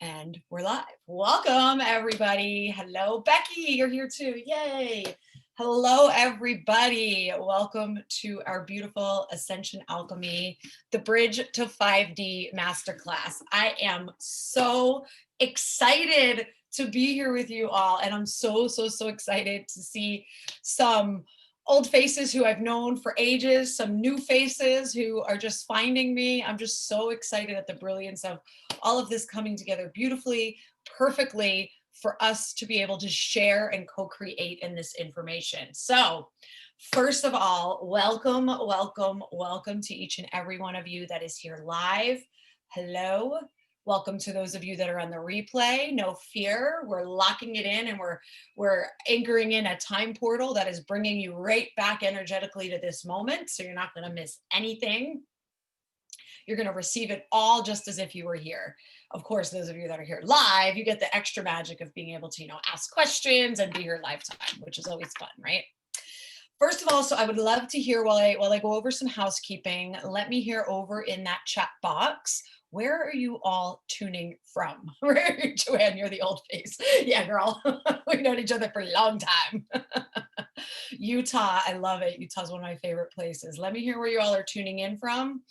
And we're live. Welcome, everybody. Hello, Becky. You're here too. Yay. Hello, everybody. Welcome to our beautiful Ascension Alchemy, the Bridge to 5D Masterclass. I am so excited to be here with you all. And I'm so excited to see some old faces who I've known for ages, some new faces who are just finding me. I'm just so excited at the brilliance of all of this coming together beautifully, perfectly for us to be able to share and co-create in this information. So first of all, welcome to each and every one of you that is here live. Hello. Welcome to those of you that are on the replay. No fear, we're locking it in and we're anchoring in a time portal that is bringing you right back energetically to this moment. So you're not going to miss anything. You're going to receive it all just as if you were here. Of course, those of you that are here live, you get the extra magic of being able to, ask questions and be here lifetime, which is always fun, right? First of all, so I would love to hear while I go over some housekeeping, let me hear over in that chat box. Where are you all tuning from? Where are you, Joanne? You're the old face. Yeah, girl. We've known each other for a long time. Utah, I love it. Utah's one of my favorite places. Let me hear where you all are tuning in from.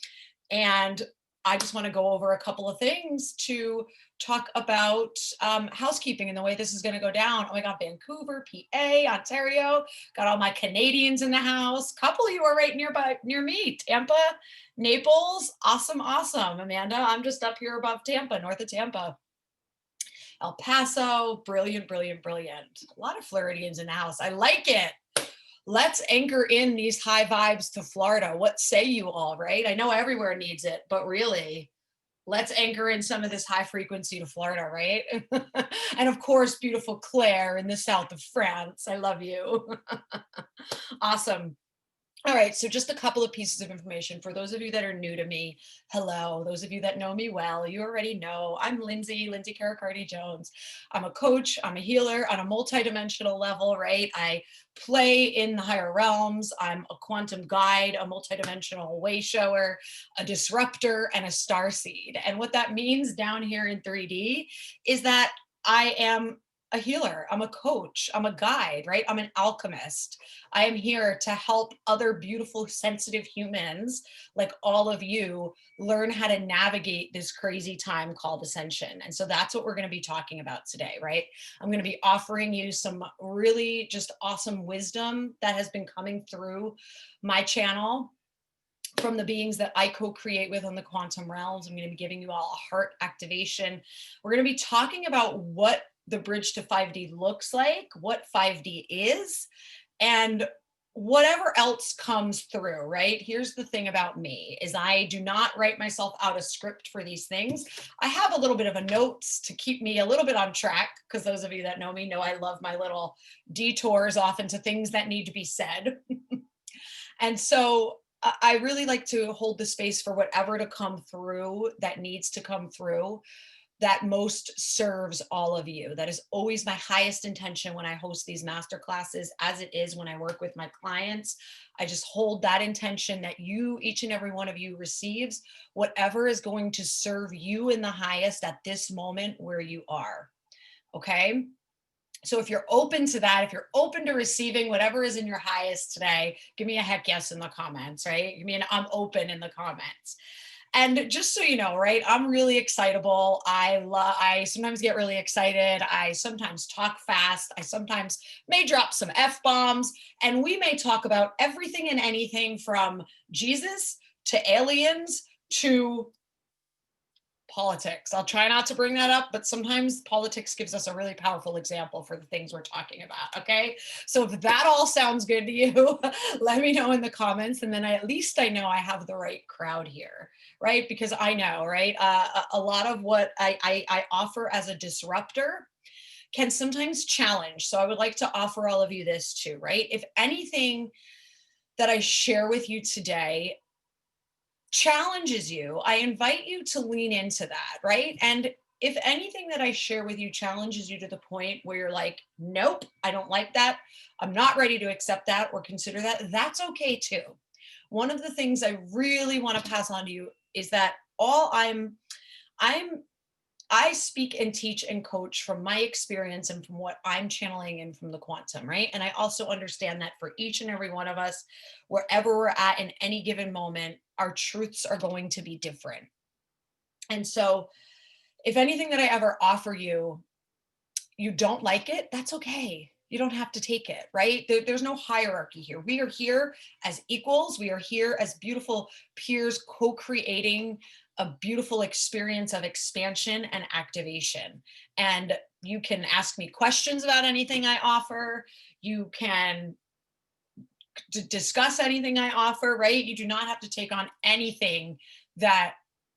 And I just want to go over a couple of things to talk about housekeeping and the way this is going to go down. Oh my God, Vancouver, PA, Ontario, got all my Canadians in the house. Couple of you are right near me, Tampa, Naples. Awesome. Amanda, I'm just up here above Tampa, north of Tampa. El Paso, brilliant. A lot of Floridians in the house. I like it. Let's anchor in these high vibes to Florida. What say you all, right? I know everywhere needs it, but really, let's anchor in some of this high frequency to Florida, right? And of course, beautiful Claire in the south of France. I love you. Awesome. All right, so just a couple of pieces of information for those of you that are new to me. Hello, those of you that know me well, you already know I'm Lindsay Caracardi Jones. I'm a coach, I'm a healer on a multidimensional level, right? I play in the higher realms. I'm a quantum guide, a multidimensional way shower, a disruptor, and a star seed. And what that means down here in 3D is that I am a healer, I'm a coach, I'm a guide, right? I'm an alchemist. I am here to help other beautiful, sensitive humans like all of you learn how to navigate this crazy time called ascension. And so that's what we're going to be talking about today, right? I'm going to be offering you some really just awesome wisdom that has been coming through my channel from the beings that I co-create with on the quantum realms. I'm going to be giving you all a heart activation. We're going to be talking about what the bridge to 5D looks like, what 5D is, and whatever else comes through, right? Here's the thing about me is I do not write myself out a script for these things. I have a little bit of a notes to keep me a little bit on track, because those of you that know me know I love my little detours off into things that need to be said. And so I really like to hold the space for whatever to come through that needs to come through, that most serves all of you. That is always my highest intention when I host these master classes, as it is when I work with my clients. I just hold that intention that you, each and every one of you, receives whatever is going to serve you in the highest at this moment where you are. Okay? So if you're open to that, if you're open to receiving whatever is in your highest today, give me a heck yes in the comments, right? Give me an I'm open in the comments. And just so you know, right, I'm really excitable. I sometimes get really excited. I sometimes talk fast. I sometimes may drop some F-bombs. And we may talk about everything and anything from Jesus to aliens to politics. I'll try not to bring that up, but sometimes politics gives us a really powerful example for the things we're talking about, okay? So if that all sounds good to you, let me know in the comments, and then at least I know I have the right crowd here, right? Because I know, right, a lot of what I offer as a disruptor can sometimes challenge. So I would like to offer all of you this too, right? If anything that I share with you today challenges you, I invite you to lean into that, right? And if anything that I share with you challenges you to the point where you're like, nope, I don't like that, I'm not ready to accept that or consider that, that's okay too. One of the things I really want to pass on to you is that I'm I speak and teach and coach from my experience and from what I'm channeling and from the quantum, right? And I also understand that for each and every one of us, wherever we're at in any given moment, our truths are going to be different. And so, if anything that I ever offer you, you don't like it, that's okay. You don't have to take it, right? There's no hierarchy here. We are here as equals. We are here as beautiful peers co-creating a beautiful experience of expansion and activation. And you can ask me questions about anything I offer. You can discuss anything I offer, right? You do not have to take on anything that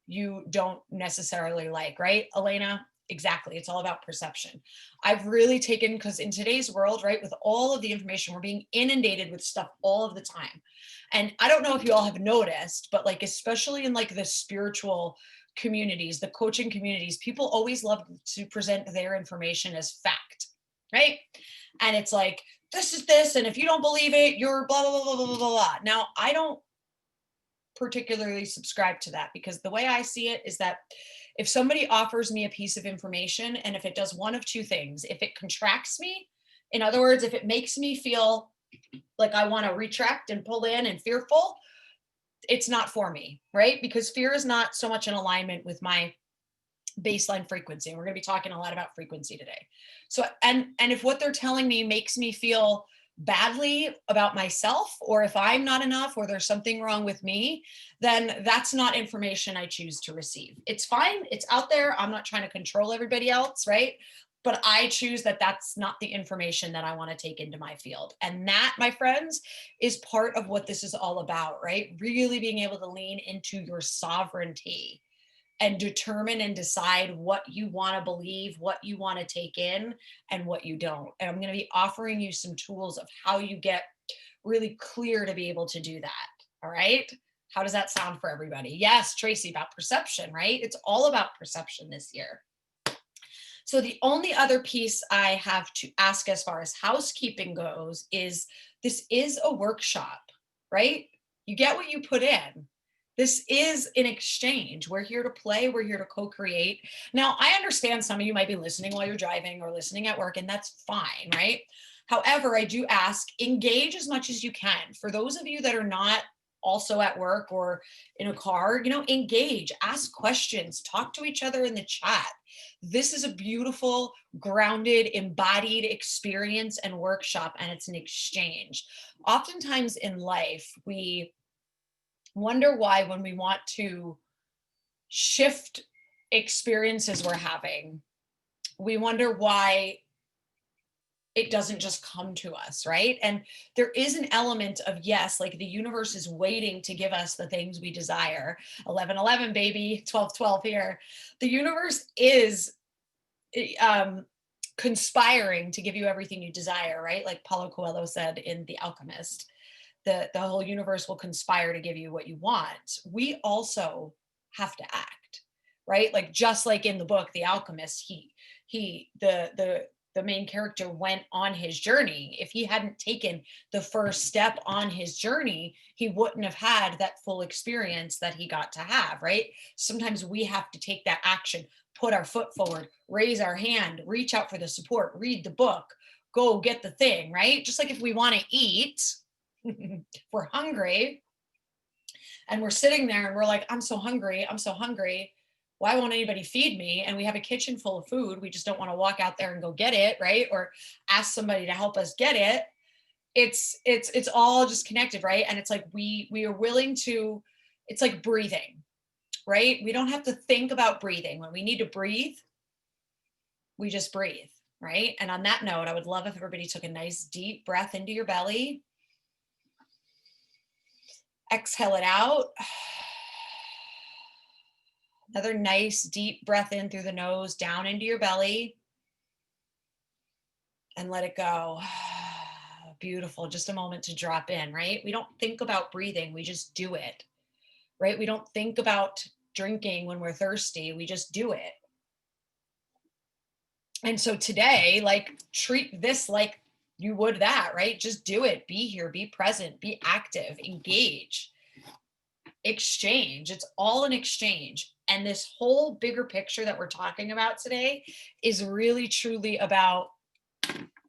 you don't necessarily like, right, Elena? Exactly. It's all about perception. I've really taken, because in today's world, right, with all of the information, we're being inundated with stuff all of the time. And I don't know if you all have noticed, but like, especially in like the spiritual communities, the coaching communities, people always love to present their information as fact, right? And it's like, this is this, and if you don't believe it, you're blah, blah, blah, blah, blah, blah, blah. Now, I don't particularly subscribe to that, because the way I see it is that if somebody offers me a piece of information, and if it does one of two things, if it contracts me, in other words, if it makes me feel like I want to retract and pull in and fearful, it's not for me, right? Because fear is not so much in alignment with my baseline frequency. And we're going to be talking a lot about frequency today. So, and if what they're telling me makes me feel badly about myself, or if I'm not enough, or there's something wrong with me, then that's not information I choose to receive. It's fine. It's out there. I'm not trying to control everybody else, right? But I choose that that's not the information that I want to take into my field. And that, my friends, is part of what this is all about, right? Really being able to lean into your sovereignty and determine and decide what you want to believe, what you want to take in, and what you don't. And I'm going to be offering you some tools of how you get really clear to be able to do that. All right. How does that sound for everybody? Yes, Tracy, about perception, right? It's all about perception this year. So the only other piece I have to ask as far as housekeeping goes is, this is a workshop, right? You get what you put in. This is an exchange. We're here to play. We're here to co-create. Now, I understand some of you might be listening while you're driving or listening at work, and that's fine, right? However, I do ask, engage as much as you can. For those of you that are not also at work or in a car, engage, ask questions, talk to each other in the chat. This is a beautiful, grounded, embodied experience and workshop, and it's an exchange. Oftentimes in life, we wonder why, when we want to shift experiences we're having, we wonder why it doesn't just come to us, right? And there is an element of, yes, like the universe is waiting to give us the things we desire. 1111, baby, 1212 here. The universe is conspiring to give you everything you desire, right? Like Paulo Coelho said in The Alchemist, the whole universe will conspire to give you what you want. We also have to act, right? Like, just like in the book The Alchemist, the main character went on his journey. If he hadn't taken the first step on his journey, he wouldn't have had that full experience that he got to have, right? Sometimes we have to take that action, put our foot forward, raise our hand, reach out for the support, read the book, go get the thing, right? Just like if we want to eat, we're hungry, and we're sitting there and we're like, I'm so hungry. Why won't anybody feed me? And we have a kitchen full of food. We just don't want to walk out there and go get it, right? Or ask somebody to help us get it. It's all just connected, right? And it's like we are willing to, it's like breathing, right? We don't have to think about breathing. When we need to breathe, we just breathe, right? And on that note, I would love if everybody took a nice deep breath into your belly. Exhale it out. Another nice deep breath in through the nose, down into your belly, and let it go. Beautiful. Just a moment to drop in, right? We don't think about breathing. We just do it, right? We don't think about drinking when we're thirsty. We just do it. And so today, like, treat this like you would that, right? Just do it. Be here, be present, be active, engage. exchange. It's all an exchange. And this whole bigger picture that we're talking about today is really truly about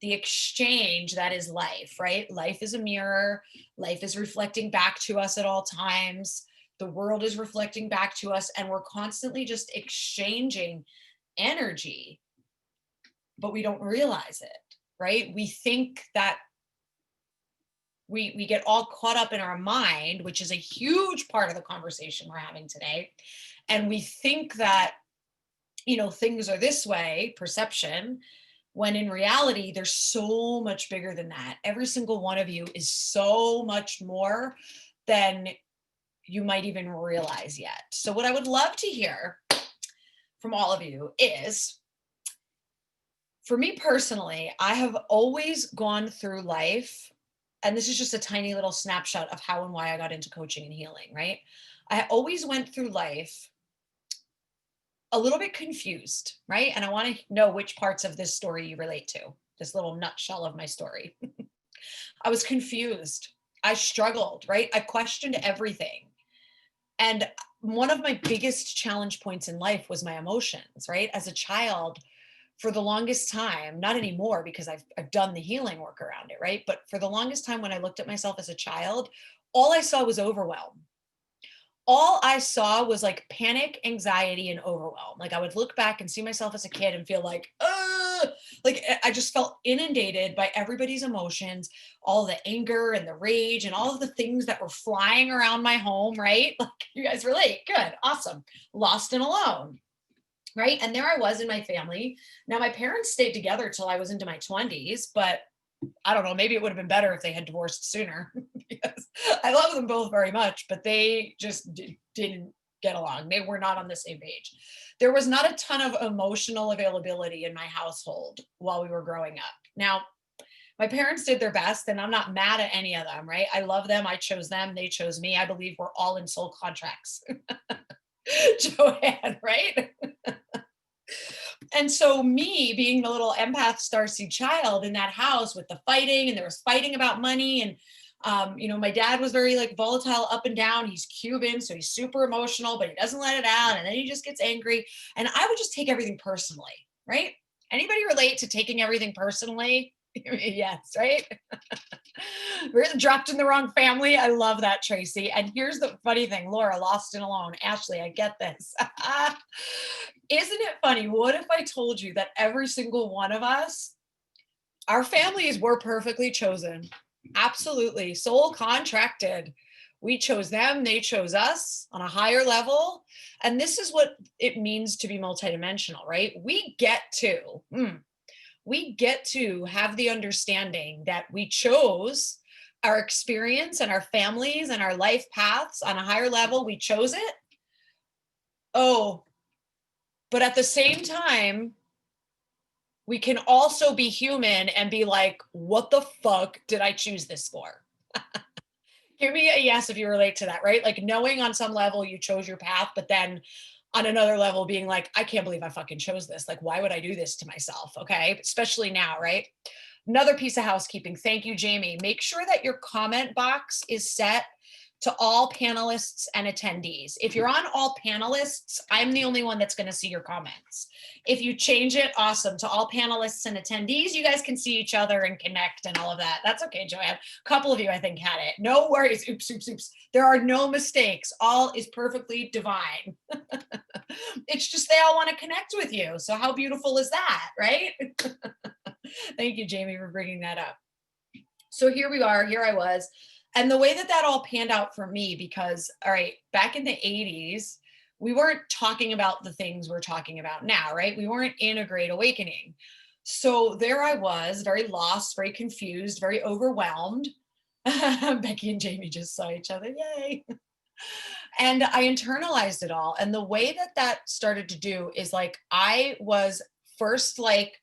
the exchange that is life, right? Life is a mirror. Life is reflecting back to us at all times. The world is reflecting back to us, and we're constantly just exchanging energy, but we don't realize it, right? We think that we get all caught up in our mind, which is a huge part of the conversation we're having today. And we think that, things are this way, perception, when in reality, they're so much bigger than that. Every single one of you is so much more than you might even realize yet. So what I would love to hear from all of you is, for me personally, I have always gone through life, and this is just a tiny little snapshot of how and why I got into coaching and healing, right? I always went through life a little bit confused, right? And I want to know which parts of this story you relate to, this little nutshell of my story. I was confused. I struggled, right? I questioned everything. And one of my biggest challenge points in life was my emotions, right? As a child, for the longest time, not anymore because I've done the healing work around it, right? But for the longest time, when I looked at myself as a child, all I saw was overwhelm. All I saw was like panic, anxiety, and overwhelm. Like I would look back and see myself as a kid and feel like I just felt inundated by everybody's emotions, all the anger and the rage and all of the things that were flying around my home, right? Like you guys relate. Good. Awesome. Lost and alone. Right. And there I was in my family. Now, my parents stayed together till I was into my 20s, but I don't know, maybe it would have been better if they had divorced sooner because I love them both very much, but they just didn't get along. They were not on the same page. There was not a ton of emotional availability in my household while we were growing up. Now, my parents did their best, and I'm not mad at any of them, right? I love them. I chose them. They chose me. I believe we're all in soul contracts. Joanne, right? And so me being the little empath starseed child in that house with the fighting, and there was fighting about money, and my dad was very like volatile up and down. He's Cuban, so he's super emotional, but he doesn't let it out, and then he just gets angry. And I would just take everything personally, right? Anybody relate to taking everything personally? Yes, right? We're dropped in the wrong family. I love that, Tracy. And here's the funny thing, Laura, lost and alone. Ashley, I get this. Isn't it funny? What if I told you that every single one of us, our families were perfectly chosen? Absolutely. Soul contracted. We chose them. They chose us on a higher level. And this is what it means to be multidimensional, right? We get to have the understanding that we chose our experience and our families and our life paths on a higher level. We chose it. Oh, but at the same time, we can also be human and be like, what the fuck did I choose this for? Give me a yes if you relate to that, right? Like knowing on some level you chose your path, but then on another level being like, I can't believe I fucking chose this. Like, why would I do this to myself? Okay. Especially now, right? Another piece of housekeeping. Thank you, Jamie. Make sure that your comment box is set to all panelists and attendees. If you're on all panelists, I'm the only one that's going to see your comments. If you change it, awesome. To all panelists and attendees, you guys can see each other and connect and all of that. That's okay, Joanne. A couple of you, I think, had it. No worries. Oops, oops, oops. There are no mistakes. All is perfectly divine. It's just they all want to connect with you. So how beautiful is that, right? Thank you, Jamie, for bringing that up. So here we are. Here I was. And the way that that all panned out for me, because, all right, back in the 80s, we weren't talking about the things we're talking about now, right? We weren't in a great awakening. So there I was, very lost, very confused, very overwhelmed. Becky and Jamie just saw each other. Yay. And I internalized it all. And the way that that started to do is like, I was first like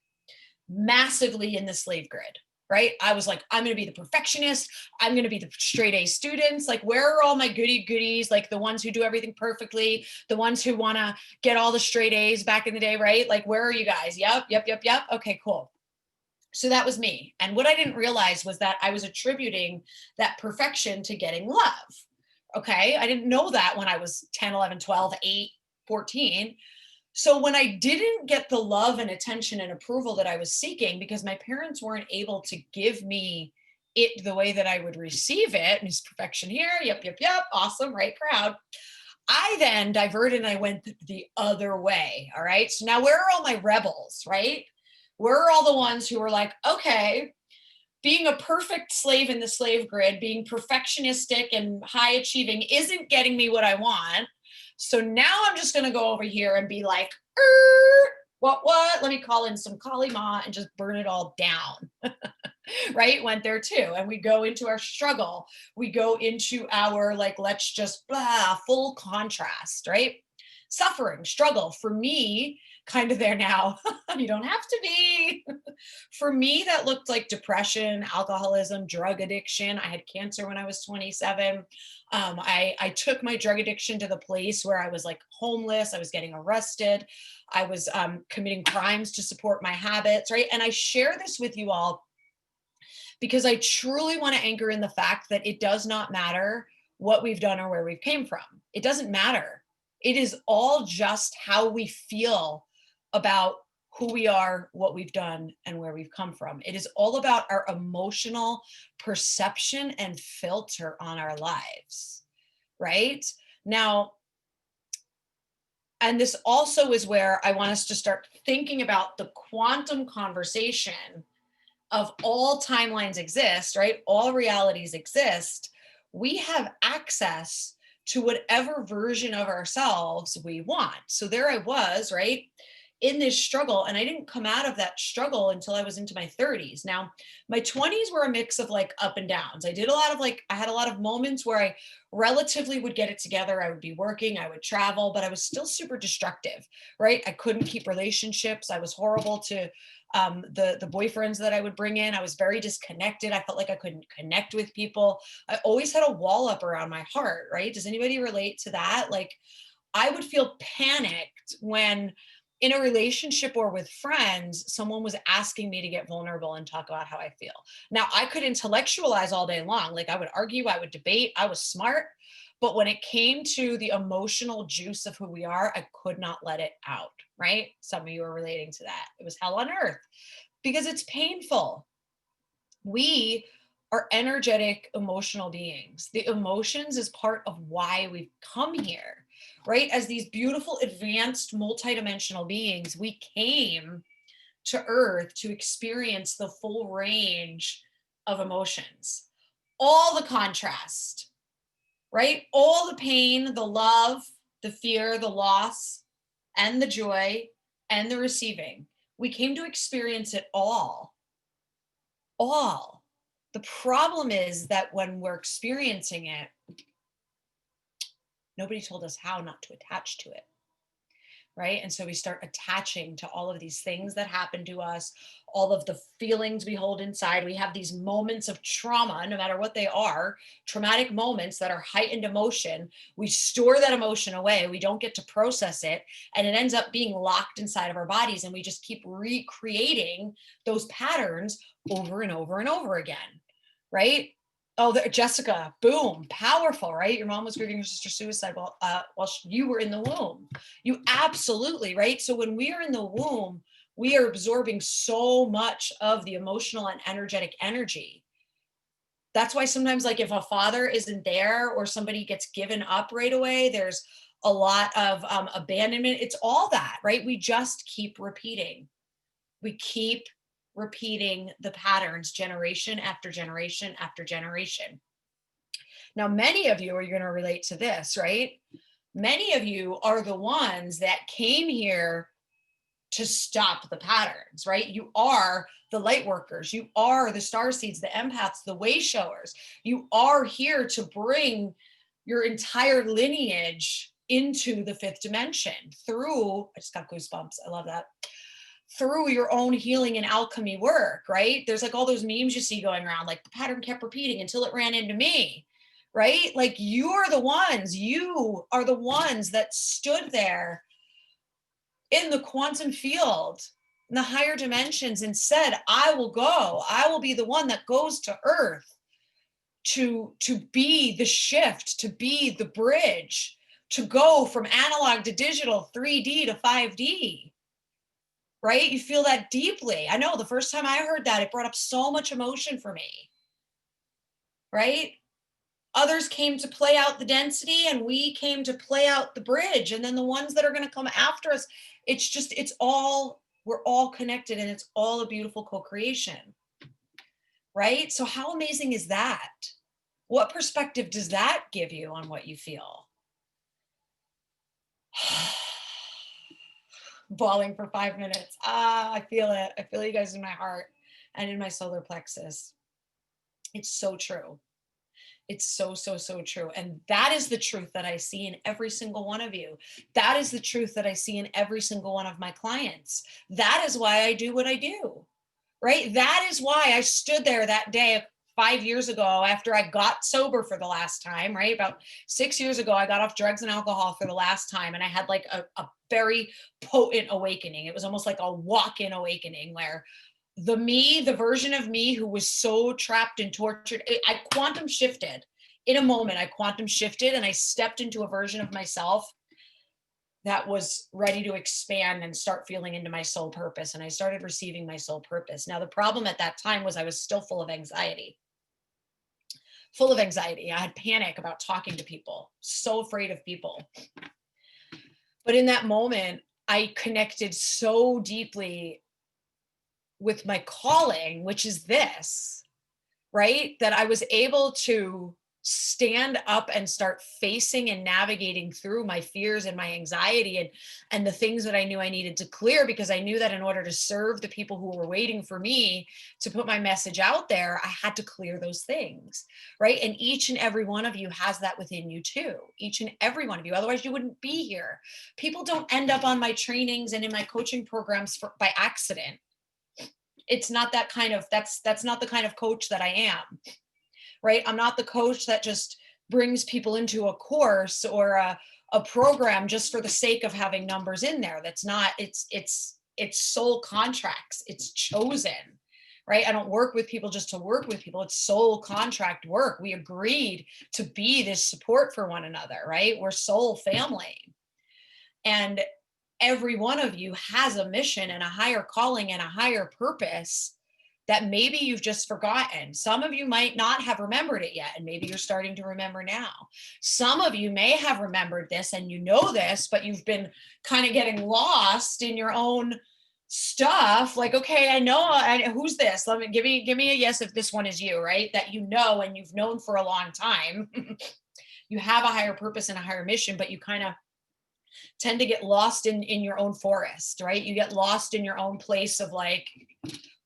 massively in the slave grid. Right? I was like, I'm going to be the perfectionist. I'm going to be the straight A students. Like, where are all my goodies? Like the ones who do everything perfectly, the ones who want to get all the straight A's back in the day, right? Like, where are you guys? Yep. Okay, cool. So that was me. And what I didn't realize was that I was attributing that perfection to getting love. Okay. I didn't know that when I was 10, 11, 12, 8, 14. So when I didn't get the love and attention and approval that I was seeking because my parents weren't able to give me it the way that I would receive it, and it's perfection here, yep, yep, yep, awesome, right crowd. I then diverted and I went the other way. All right. So now where are all my rebels, right? Where are all the ones who were like, okay, being a perfect slave in the slave grid, being perfectionistic and high achieving isn't getting me what I want. So now I'm just going to go over here and be like, what? Let me call in some Kali Ma and just burn it all down. Right? Went there too. And we go into our struggle. We go into our, like, let's just blah, full contrast, right? Suffering, struggle. For me, kind of there now. You don't have to be. For me, that looked like depression, alcoholism, drug addiction. I had cancer when I was 27. I took my drug addiction to the place where I was like homeless. I was getting arrested. I was committing crimes to support my habits, right? And I share this with you all because I truly want to anchor in the fact that it does not matter what we've done or where we've came from. It doesn't matter. It is all just how we feel about who we are, what we've done, and where we've come from. It is all about our emotional perception and filter on our lives, right? Now, and this also is where I want us to start thinking about the quantum conversation of all timelines exist, right? All realities exist. We have access to whatever version of ourselves we want. So there I was, right? In this struggle, and I didn't come out of that struggle until I was into my 30s. Now, my 20s were a mix of like up and downs. I did a lot of like, I had a lot of moments where I relatively would get it together. I would be working, I would travel, but I was still super destructive, right? I couldn't keep relationships. I was horrible to the boyfriends that I would bring in. I was very disconnected. I felt like I couldn't connect with people. I always had a wall up around my heart, right? Does anybody relate to that? Like, I would feel panicked when in a relationship or with friends, someone was asking me to get vulnerable and talk about how I feel. Now, I could intellectualize all day long. Like, I would argue, I would debate, I was smart. But when it came to the emotional juice of who we are, I could not let it out, right? Some of you are relating to that. It was hell on earth because it's painful. We are energetic, emotional beings. The emotions is part of why we've come here, right? As these beautiful, advanced, multidimensional beings, we came to Earth to experience the full range of emotions, all the contrast, right? All the pain, the love, the fear, the loss, and the joy, and the receiving. We came to experience it all. All. The problem is that when we're experiencing it, nobody told us how not to attach to it. Right? And so we start attaching to all of these things that happen to us, all of the feelings we hold inside. We have these moments of trauma, no matter what they are, traumatic moments that are heightened emotion. We store that emotion away. We don't get to process it. And it ends up being locked inside of our bodies. And we just keep recreating those patterns over and over and over again. Right? Oh, Jessica, boom, powerful, right? Your mom was grieving her sister's suicide while you were in the womb. You absolutely, right? So when we are in the womb, we are absorbing so much of the emotional and energetic energy. That's why sometimes, like, if a father isn't there or somebody gets given up right away, there's a lot of abandonment. It's all that, right? We just keep repeating. We keep repeating the patterns generation after generation after generation. Now, many of you are going to relate to this, right? Many of you are the ones that came here to stop the patterns, right? You are the light workers. You are the star seeds, the empaths, the way showers. You are here to bring your entire lineage into the fifth dimension through, I just got goosebumps. I love that. Through your own healing and alchemy work, right? There's like all those memes you see going around, like the pattern kept repeating until it ran into me, right? Like you are the ones that stood there in the quantum field, in the higher dimensions and said, I will go. I will be the one that goes to Earth to be the shift, to be the bridge, to go from analog to digital, 3D to 5D, right? You feel that deeply. I know the first time I heard that, it brought up so much emotion for me, right? Others came to play out the density and we came to play out the bridge. And then the ones that are going to come after us, we're all connected, and it's all a beautiful co-creation, right? So how amazing is that? What perspective does that give you on what you feel? Bawling for 5 minutes. I feel it. I feel you guys in my heart and in my solar plexus. It's so true. It's so, so, so true. And that is the truth that I see in every single one of you. That is the truth that I see in every single one of my clients. That is why I do what I do, right? That is why I stood there that day 5 years ago after I got sober for the last time, right? About 6 years ago, I got off drugs and alcohol for the last time. And I had like a very potent awakening. It was almost like a walk-in awakening where the version of me who was so trapped and tortured, I quantum shifted. In a moment, I quantum shifted and I stepped into a version of myself that was ready to expand and start feeling into my soul purpose. And I started receiving my soul purpose. Now, the problem at that time was I was still full of anxiety. Full of anxiety. I had panic about talking to people, so afraid of people. But in that moment, I connected so deeply with my calling, which is this, right? That I was able to stand up and start facing and navigating through my fears and my anxiety and the things that I knew I needed to clear, because I knew that in order to serve the people who were waiting for me to put my message out there, I had to clear those things, right? And each and every one of you has that within you too. Each and every one of you. Otherwise you wouldn't be here. People don't end up on my trainings and in my coaching programs by accident. It's not that kind of, that's not the kind of coach that I am, right? I'm not the coach that just brings people into a course or a program just for the sake of having numbers in there. That's not, it's soul contracts. It's chosen, right? I don't work with people just to work with people. It's soul contract work. We agreed to be this support for one another, right? We're soul family. And every one of you has a mission and a higher calling and a higher purpose that maybe you've just forgotten. Some of you might not have remembered it yet, and maybe you're starting to remember now. Some of you may have remembered this and you know this, but you've been kind of getting lost in your own stuff. Like, okay, I know, who's this? Give me a yes if this one is you, right? That you know and you've known for a long time. You have a higher purpose and a higher mission, but you kind of tend to get lost in your own forest, right? You get lost in your own place of like,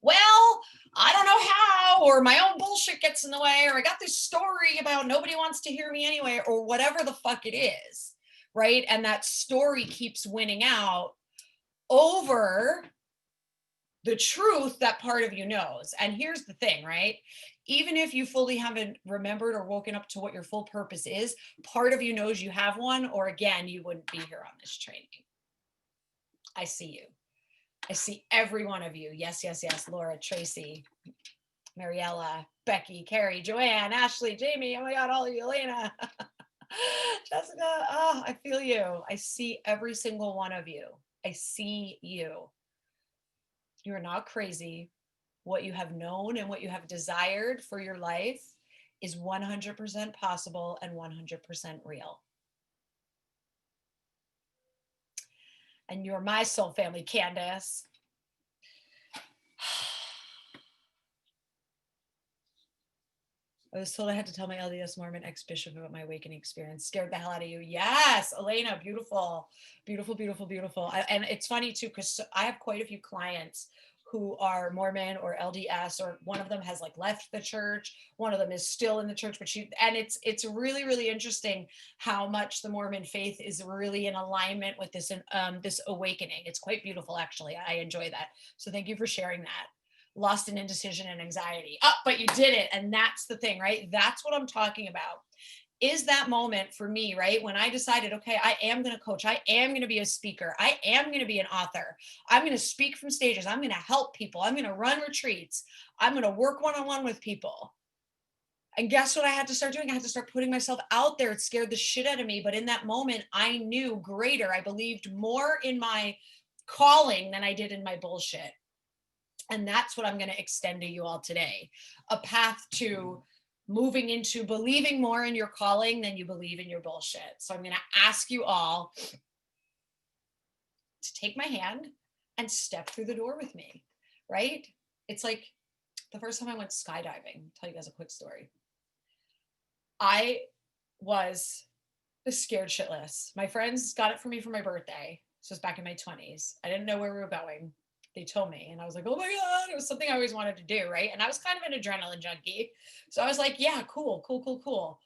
well, I don't know how, or my own bullshit gets in the way, or I got this story about nobody wants to hear me anyway, or whatever the fuck it is, right? And that story keeps winning out over the truth that part of you knows. And here's the thing, right? Even if you fully haven't remembered or woken up to what your full purpose is, part of you knows you have one, or again, you wouldn't be here on this training. I see you. I see every one of you. Yes, yes, yes. Laura, Tracy, Mariella, Becky, Carrie, Joanne, Ashley, Jamie. Oh my God, all of you, Elena, Jessica. Oh, I feel you. I see every single one of you. I see you. You are not crazy. What you have known and what you have desired for your life is 100% possible and 100% real. And you're my soul family, Candace. I was told I had to tell my LDS Mormon ex-bishop about my awakening experience. Scared the hell out of you. Yes, Elena, beautiful, beautiful, beautiful, beautiful. And it's funny too, because I have quite a few clients who are Mormon or LDS, or one of them has like left the church. One of them is still in the church, but it's really, really interesting how much the Mormon faith is really in alignment with this, this awakening. It's quite beautiful, actually. I enjoy that. So thank you for sharing that. Lost in indecision and anxiety. Oh, but you did it. And that's the thing, right? That's what I'm talking about. Is that moment for me, right? When I decided, okay, I am going to coach. I am going to be a speaker. I am going to be an author. I'm going to speak from stages. I'm going to help people. I'm going to run retreats. I'm going to work one-on-one with people. And guess what I had to start doing? I had to start putting myself out there. It scared the shit out of me. But in that moment, I knew greater. I believed more in my calling than I did in my bullshit. And that's what I'm going to extend to you all today. A path to moving into believing more in your calling than you believe in your bullshit. So I'm going to ask you all to take my hand and step through the door with me, right? It's like the first time I went skydiving. I'll tell you guys a quick story. I was scared shitless. My friends got it for me for my birthday. This was back in my 20s. I didn't know where we were going. They told me, and I was like, oh my God, it was something I always wanted to do, right? And I was kind of an adrenaline junkie. So I was like, yeah, cool.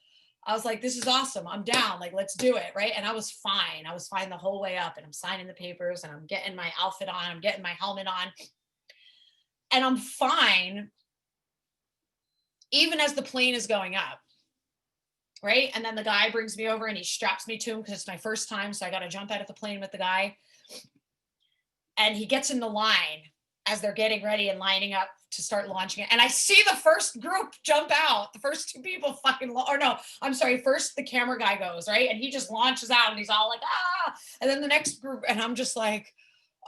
I was like, this is awesome. I'm down. Like, let's do it, right? And I was fine. I was fine the whole way up, and I'm signing the papers, and I'm getting my outfit on. I'm getting my helmet on, and I'm fine even as the plane is going up. Right. And then the guy brings me over and he straps me to him because it's my first time. So I got to jump out of the plane with the guy. And he gets in the line as they're getting ready and lining up to start launching it. And I see the first group jump out. The first two people first the camera guy goes, right? And he just launches out and he's all like, ah. And then the next group, and I'm just like,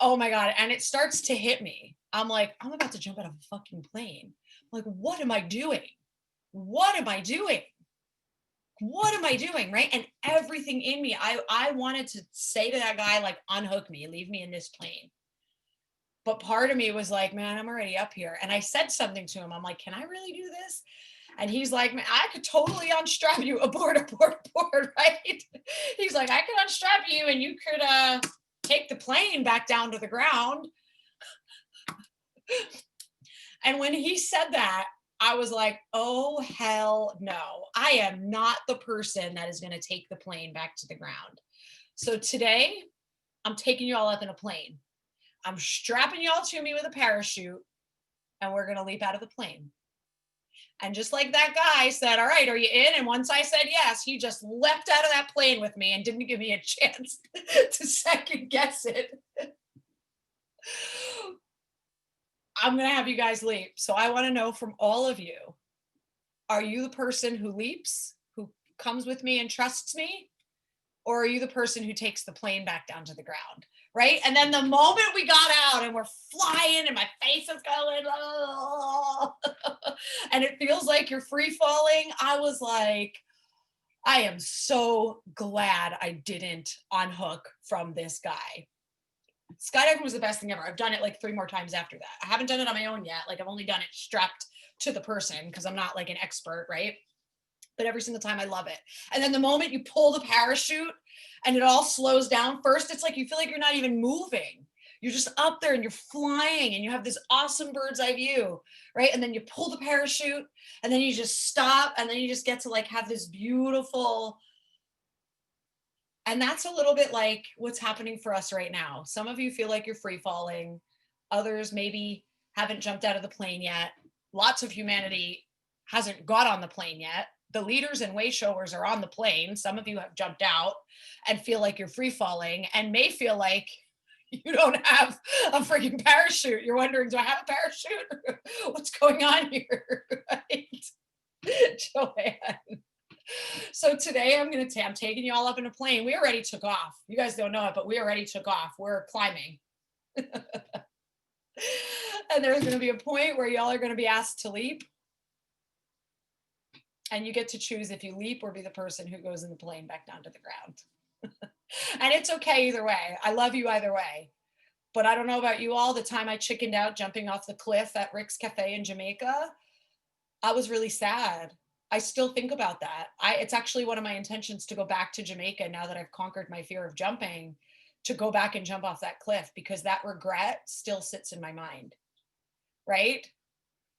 oh my God. And it starts to hit me. I'm like, I'm about to jump out of a fucking plane. I'm like, what am I doing? What am I doing? What am I doing? Right. And everything in me, I wanted to say to that guy, like, unhook me, leave me in this plane. But part of me was like, man, I'm already up here. And I said something to him. I'm like, can I really do this? And he's like, man, I could totally unstrap you aboard, right? He's like, I could unstrap you and you could take the plane back down to the ground. And when he said that, I was like, oh, hell no. I am not the person that is going to take the plane back to the ground. So today, I'm taking you all up in a plane. I'm strapping you all to me with a parachute, and we're going to leap out of the plane. And just like that guy said, all right, are you in? And once I said yes, he just leapt out of that plane with me and didn't give me a chance to second guess it. I'm going to have you guys leap. So I want to know from all of you, are you the person who leaps, who comes with me and trusts me? Or are you the person who takes the plane back down to the ground? Right. And then the moment we got out and we're flying and my face is going, oh, and it feels like you're free falling, I was like, I am so glad I didn't unhook from this guy. Skydiving was the best thing ever. I've done it like 3 more times after that. I haven't done it on my own yet. Like, I've only done it strapped to the person because I'm not like an expert, right? But every single time I love it. And then the moment you pull the parachute and it all slows down, first it's like you feel like you're not even moving. You're just up there and you're flying and you have this awesome bird's eye view, right? And then you pull the parachute and then you just stop and then you just get to like have this beautiful. And that's a little bit like what's happening for us right now. Some of you feel like you're free falling. Others maybe haven't jumped out of the plane yet. Lots of humanity hasn't got on the plane yet. The leaders and way showers are on the plane. Some of you have jumped out and feel like you're free falling and may feel like you don't have a freaking parachute. You're wondering, do I have a parachute? What's going on here? Right? Joanne. So today I'm taking you all up in a plane. We already took off. You guys don't know it, but we already took off. We're climbing. And there's going to be a point where y'all are going to be asked to leap. And you get to choose if you leap or be the person who goes in the plane back down to the ground. And it's okay either way. I love you either way. But I don't know about you all. The time I chickened out jumping off the cliff at Rick's Cafe in Jamaica, I was really sad. I still think about that. It's actually one of my intentions to go back to Jamaica now that I've conquered my fear of jumping, to go back and jump off that cliff, because that regret still sits in my mind. Right?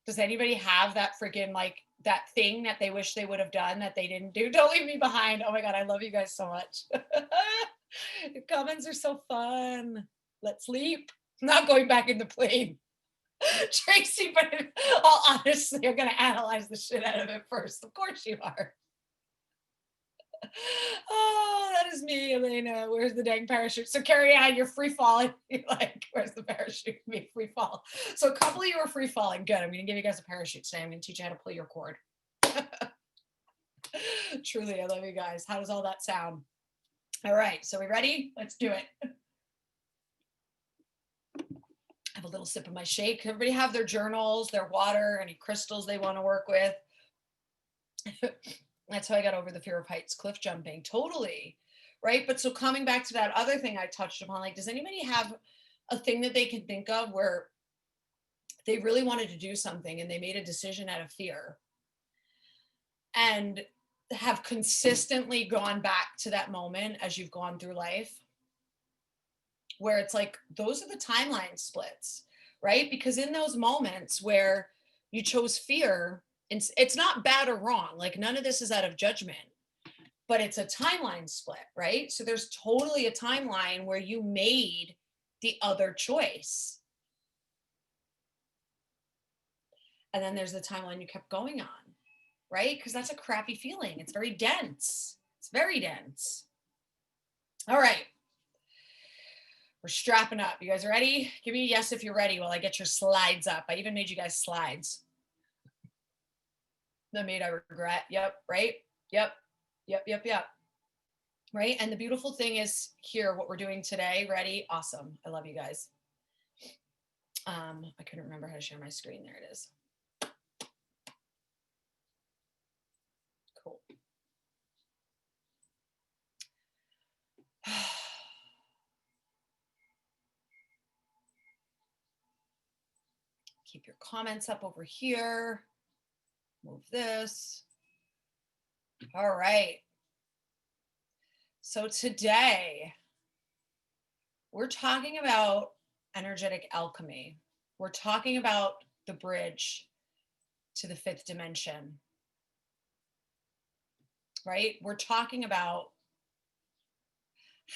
Does anybody have that freaking like that thing that they wish they would have done that they didn't do? Don't leave me behind. Oh my God, I love you guys so much. Your comments are so fun. Let's leap. I'm not going back in the plane. Tracy, but all honestly, you're going to analyze the shit out of it first. Of course you are. Oh, that is me, Elena. Where's the dang parachute? So Carrie Ann, you're free falling. You're like, where's the parachute? Me free fall. So a couple of you are free falling. Good. I'm going to give you guys a parachute today. I'm going to teach you how to pull your cord. Truly, I love you guys. How does all that sound? All right, so we ready? Let's do it. Have a little sip of my shake. Everybody have their journals, their water, any crystals they want to work with. That's how I got over the fear of heights, cliff jumping. Totally. Right. But so coming back to that other thing I touched upon, like, does anybody have a thing that they can think of where they really wanted to do something and they made a decision out of fear and have consistently gone back to that moment as you've gone through life? Where it's like, those are the timeline splits, right? Because in those moments where you chose fear, it's not bad or wrong. Like, none of this is out of judgment, but it's a timeline split, right? So there's totally a timeline where you made the other choice. And then there's the timeline you kept going on, right? Because that's a crappy feeling. It's very dense. It's very dense. All right. We're strapping up. You guys ready? Give me a yes if you're ready while I get your slides up. I even made you guys slides. The made I regret. Yep. Right. Yep. Yep. Right. And the beautiful thing is here, what we're doing today. Ready? Awesome. I love you guys. I couldn't remember how to share my screen. There it is. Cool. Keep your comments up over here. Move this. All right. So today we're talking about energetic alchemy. We're talking about the bridge to the fifth dimension, right? We're talking about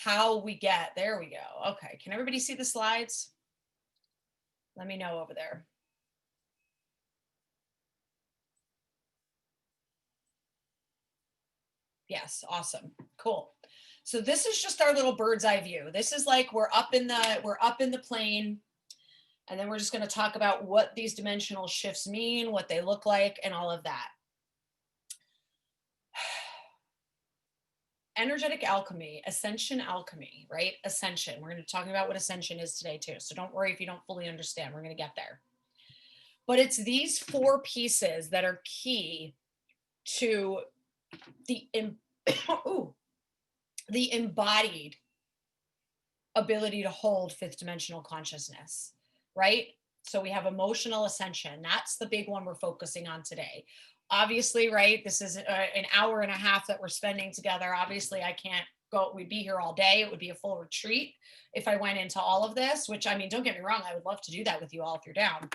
how we get, there we go. Okay, can everybody see the slides? Let me know over there. Yes, awesome, cool. So this is just our little bird's eye view. This is like we're up in the plane, and then we're just going to talk about what these dimensional shifts mean, what they look like, and all of that. Energetic alchemy, Ascension Alchemy, right? Ascension. We're going to talk about what Ascension is today too. So don't worry if you don't fully understand. We're going to get there. But it's these four pieces that are key to the the embodied ability to hold fifth dimensional consciousness, right? So we have emotional ascension. That's the big one we're focusing on today. Obviously, right? This is an hour and a half that we're spending together. Obviously, I can't go, we'd be here all day. It would be a full retreat if I went into all of this, which, I mean, don't get me wrong, I would love to do that with you all if you're down.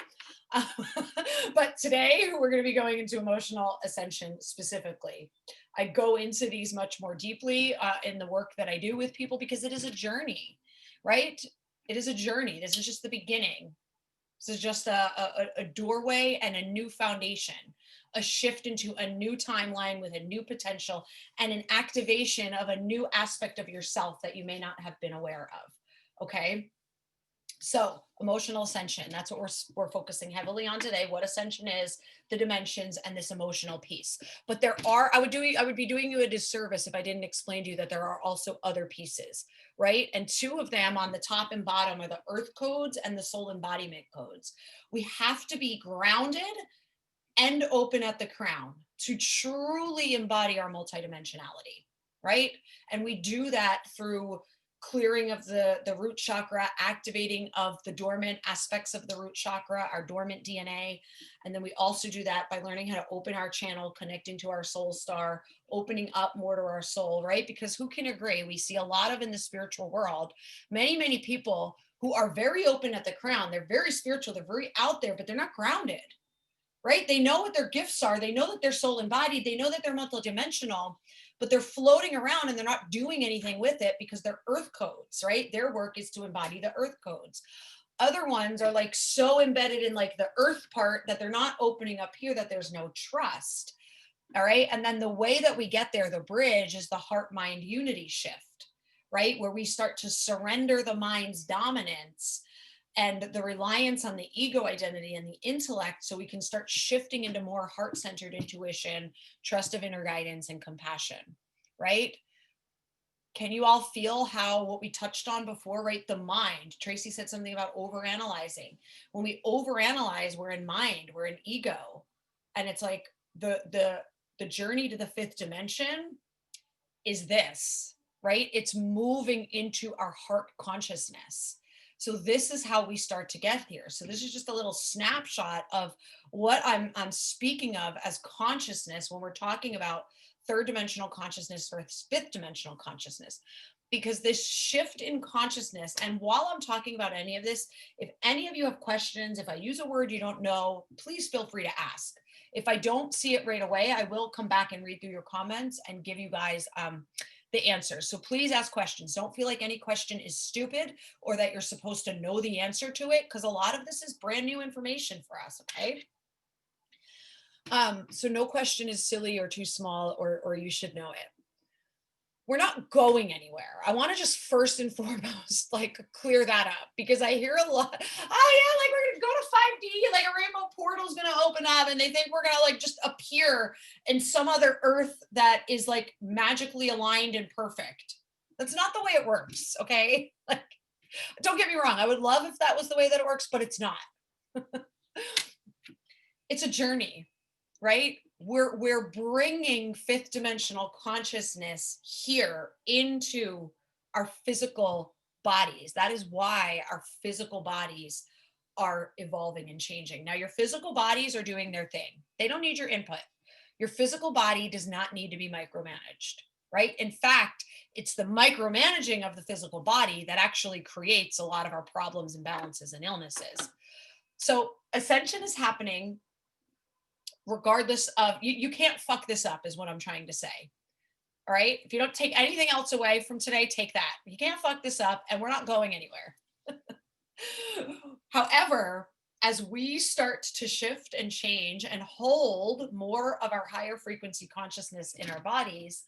But today we're going to be going into emotional ascension specifically. I go into these much more deeply in the work that I do with people because it is a journey, right? It is a journey. This is just the beginning. This is just a doorway and a new foundation, a shift into a new timeline with a new potential and an activation of a new aspect of yourself that you may not have been aware of. Okay. So emotional ascension, that's what we're focusing heavily on today, what ascension is, the dimensions, and this emotional piece. But there are, I would be doing you a disservice if I didn't explain to you that there are also other pieces, right? And two of them on the top and bottom are the earth codes and the soul embodiment codes. We have to be grounded and open at the crown to truly embody our multidimensionality, right? And we do that through clearing of the root chakra, activating of the dormant aspects of the root chakra, our dormant DNA. And then we also do that by learning how to open our channel, connecting to our soul star, opening up more to our soul, right? Because who can agree? We see a lot of in the spiritual world, many people who are very open at the crown. They're very spiritual. They're very out there, but they're not grounded, right? They know what their gifts are. They know that they're soul embodied. They know that they're multidimensional, but they're floating around and they're not doing anything with it because they're earth codes, right? Their work is to embody the earth codes. Other ones are like so embedded in like the earth part that they're not opening up here, that there's no trust. All right. And then the way that we get there, the bridge, is the heart mind unity shift, right? Where we start to surrender the mind's dominance and the reliance on the ego identity and the intellect, so we can start shifting into more heart-centered intuition, trust of inner guidance, and compassion, right? Can you all feel how what we touched on before, right? The mind. Tracy said something about overanalyzing. When we overanalyze, we're in mind, we're in ego. And it's like the journey to the fifth dimension is this, right? It's moving into our heart consciousness. So this is how we start to get here. So this is just a little snapshot of what I'm speaking of as consciousness when we're talking about third dimensional consciousness or fifth dimensional consciousness. Because this shift in consciousness, and while I'm talking about any of this, if any of you have questions, if I use a word you don't know, please feel free to ask. If I don't see it right away, I will come back and read through your comments and give you guys the answers. So please ask questions. Don't feel like any question is stupid or that you're supposed to know the answer to it, because a lot of this is brand new information for us, okay? So no question is silly or too small or you should know it. We're not going anywhere. I want to just first and foremost, like, clear that up, because I hear a lot, oh yeah, like we're going to go to 5D, like a rainbow portal is going to open up and they think we're going to like just appear in some other earth that is like magically aligned and perfect. That's not the way it works. Okay. Like, don't get me wrong. I would love if that was the way that it works, but it's not. It's a journey, right? We're bringing fifth dimensional consciousness here into our physical bodies. That is why our physical bodies are evolving and changing. Now, your physical bodies are doing their thing. They don't need your input. Your physical body does not need to be micromanaged, right? In fact, it's the micromanaging of the physical body that actually creates a lot of our problems, imbalances, and illnesses. So ascension is happening regardless of, you can't fuck this up is what I'm trying to say. All right. If you don't take anything else away from today, take that. You can't fuck this up and we're not going anywhere. However, as we start to shift and change and hold more of our higher frequency consciousness in our bodies,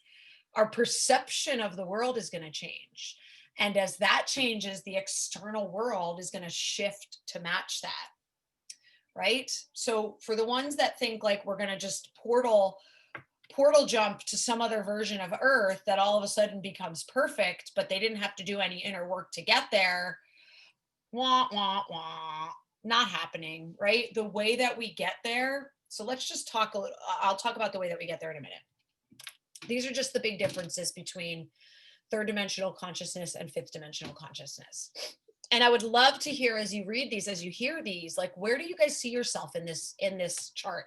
our perception of the world is going to change. And as that changes, the external world is going to shift to match that. Right? So for the ones that think like we're going to just portal jump to some other version of Earth that all of a sudden becomes perfect, but they didn't have to do any inner work to get there, wah, wah, wah, not happening, right? The way that we get there. So let's just talk a little, I'll talk about the way that we get there in a minute. These are just the big differences between third dimensional consciousness and fifth dimensional consciousness. And I would love to hear, as you read these, as you hear these, like, where do you guys see yourself in this chart,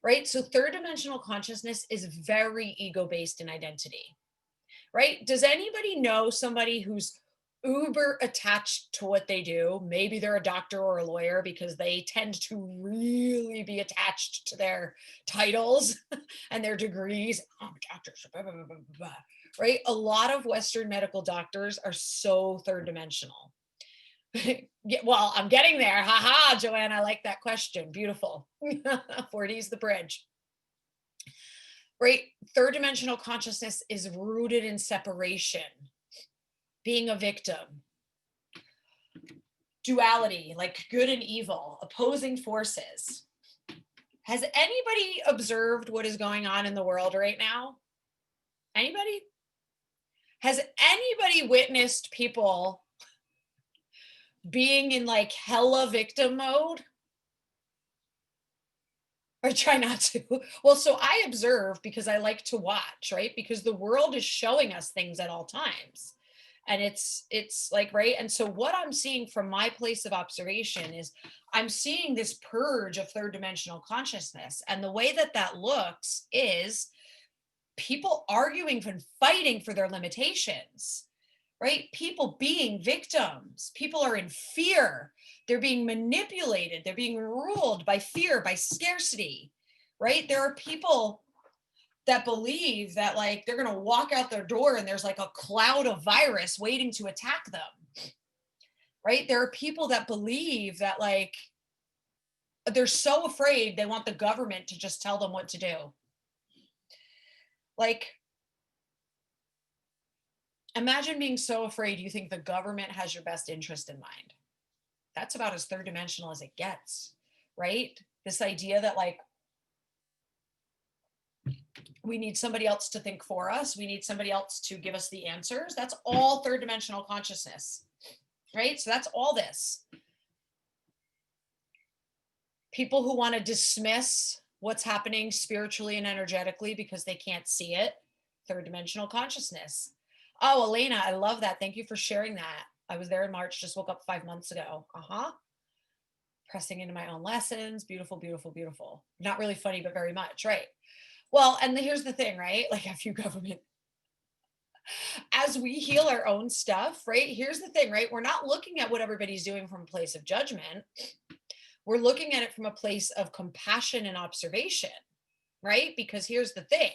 right? So third dimensional consciousness is very ego-based in identity, right? Does anybody know somebody who's uber attached to what they do? Maybe they're a doctor or a lawyer because they tend to really be attached to their titles and their degrees. Oh, doctors, blah, blah, blah, blah, blah, right? A lot of Western medical doctors are so third dimensional. Yeah, well, I'm getting there. Haha, Joanne, I like that question. Beautiful. 40 is the bridge. Right? Third dimensional consciousness is rooted in separation, being a victim, duality, like good and evil, opposing forces. Has anybody observed what is going on in the world right now? Anybody? Has anybody witnessed people being in like hella victim mode? Or try not to. Well, so I observe because I like to watch, right? Because the world is showing us things at all times. And it's like, right? And so what I'm seeing from my place of observation is I'm seeing this purge of third dimensional consciousness. And the way that that looks is people arguing and fighting for their limitations, right? People being victims. People are in fear. They're being manipulated. They're being ruled by fear, by scarcity, right? There are people that believe that like they're going to walk out their door and there's like a cloud of virus waiting to attack them, right? There are people that believe that like they're so afraid they want the government to just tell them what to do. Like, imagine being so afraid you think the government has your best interest in mind. that's about as third dimensional as it gets, right? This idea that like we need somebody else to think for us. We need somebody else to give us the answers. That's all third dimensional consciousness, right? So that's all this. People who want to dismiss what's happening spiritually and energetically because they can't see it, third dimensional consciousness. Oh, Elena, I love that. Thank you for sharing that. I was there in March, just woke up 5 months ago. Pressing into my own lessons. Beautiful, beautiful, beautiful. Not really funny, but very much, right? Well, and here's the thing, right? Like F you government. As we heal our own stuff, right? Here's the thing, right? We're not looking at what everybody's doing from a place of judgment. We're looking at it from a place of compassion and observation, right? Because here's the thing.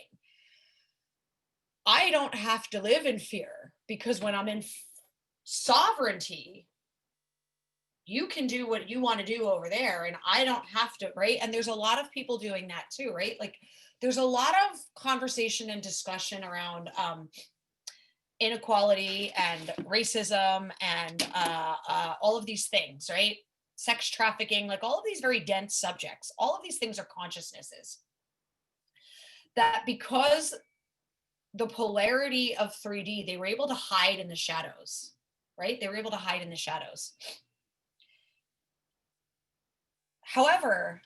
I don't have to live in fear because when I'm in sovereignty, you can do what you want to do over there and I don't have to, right? And there's a lot of people doing that too, right? Like there's a lot of conversation and discussion around inequality and racism and all of these things, right? Sex trafficking, like all of these very dense subjects. All of these things are consciousnesses. That because the polarity of 3D, they were able to hide in the shadows, right? They were able to hide in the shadows. However,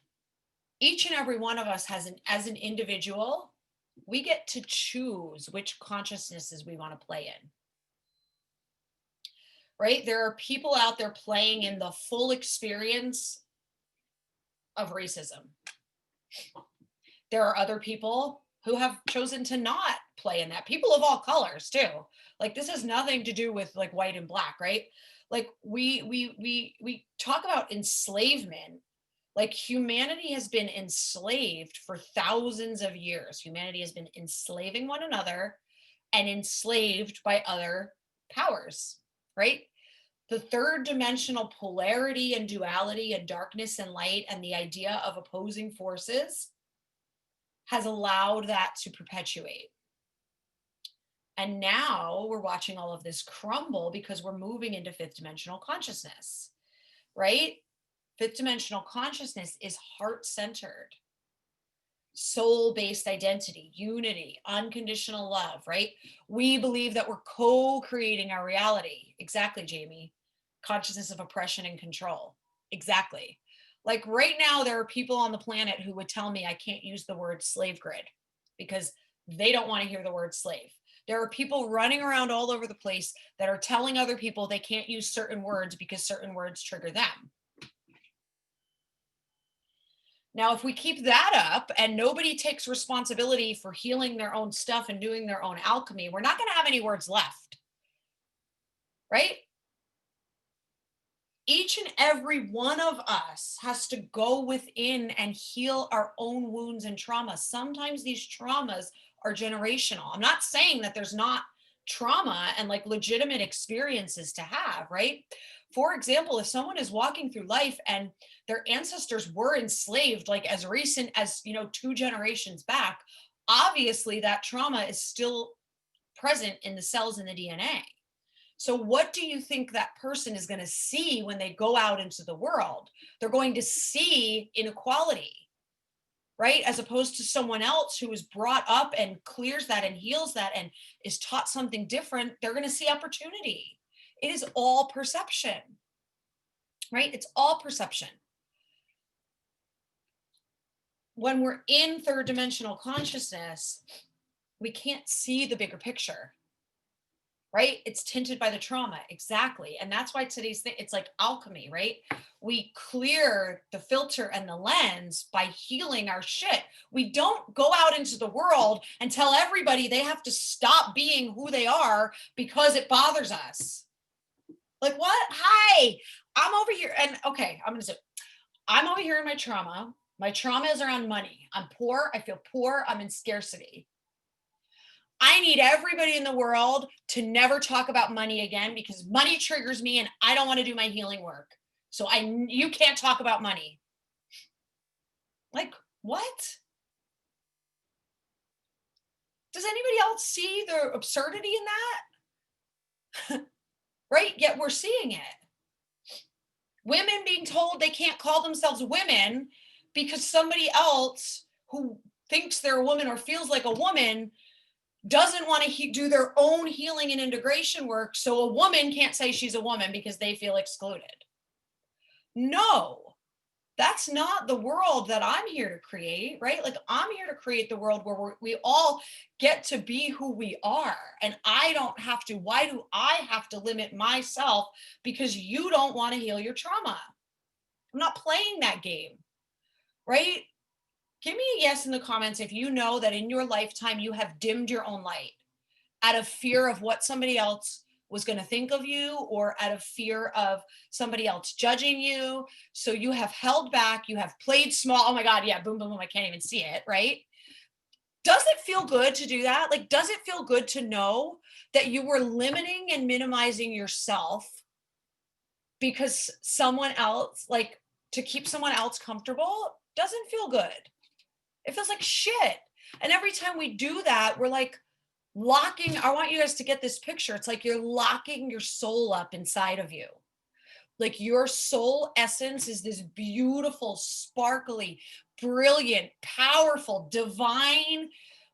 each and every one of us has as an individual, we get to choose which consciousnesses we want to play in. Right? There are people out there playing in the full experience of racism. There are other people who have chosen to not play in that. People of all colors too. Like this has nothing to do with like white and black, right? Like we talk about enslavement. Like humanity has been enslaved for thousands of years. Humanity has been enslaving one another and enslaved by other powers, right? The third dimensional polarity and duality and darkness and light and the idea of opposing forces has allowed that to perpetuate. And now we're watching all of this crumble because we're moving into fifth dimensional consciousness, right? Fifth dimensional consciousness is heart-centered, soul-based identity, unity, unconditional love, right? We believe that we're co-creating our reality. Exactly, Jamie. Consciousness of oppression and control. Exactly. Like right now, there are people on the planet who would tell me I can't use the word slave grid because they don't want to hear the word slave. There are people running around all over the place that are telling other people they can't use certain words because certain words trigger them. Now, if we keep that up and nobody takes responsibility for healing their own stuff and doing their own alchemy, we're not going to have any words left, right? Each and every one of us has to go within and heal our own wounds and traumas. Sometimes these traumas are generational. I'm not saying that there's not trauma and like legitimate experiences to have, right? For example, if someone is walking through life and their ancestors were enslaved like as recent as, 2 generations back, obviously that trauma is still present in the cells in the DNA. So what do you think that person is going to see when they go out into the world? They're going to see inequality, right? As opposed to someone else who is brought up and clears that and heals that and is taught something different. They're going to see opportunity. It is all perception, right? It's all perception. When we're in third dimensional consciousness, we can't see the bigger picture, right? It's tinted by the trauma. Exactly. And that's why today's thing, it's like alchemy, right? We clear the filter and the lens by healing our shit. We don't go out into the world and tell everybody they have to stop being who they are because it bothers us. Like what? Hi, I'm over here. And okay, I'm over here in my trauma. My trauma is around money. I'm poor. I feel poor. I'm in scarcity. I need everybody in the world to never talk about money again because money triggers me and I don't want to do my healing work. So you can't talk about money. Like, what? Does anybody else see the absurdity in that? Right? Yet we're seeing it. Women being told they can't call themselves women because somebody else who thinks they're a woman or feels like a woman doesn't want to do their own healing and integration work. So a woman can't say she's a woman because they feel excluded. No, that's not the world that I'm here to create, right? Like I'm here to create the world where we all get to be who we are. And I don't have to, why do I have to limit myself because you don't want to heal your trauma? I'm not playing that game, right? Give me a yes in the comments if you know that in your lifetime you have dimmed your own light out of fear of what somebody else was going to think of you, or out of fear of somebody else judging you. So you have held back, you have played small. Oh my God, yeah, boom, boom, boom, I can't even see it, right? Does it feel good to do that? Like, does it feel good to know that you were limiting and minimizing yourself because someone else, like to keep someone else comfortable, doesn't feel good. It feels like shit. And every time we do that, we're like locking. I want you guys to get this picture. It's like you're locking your soul up inside of you. Like your soul essence is this beautiful, sparkly, brilliant, powerful, divine,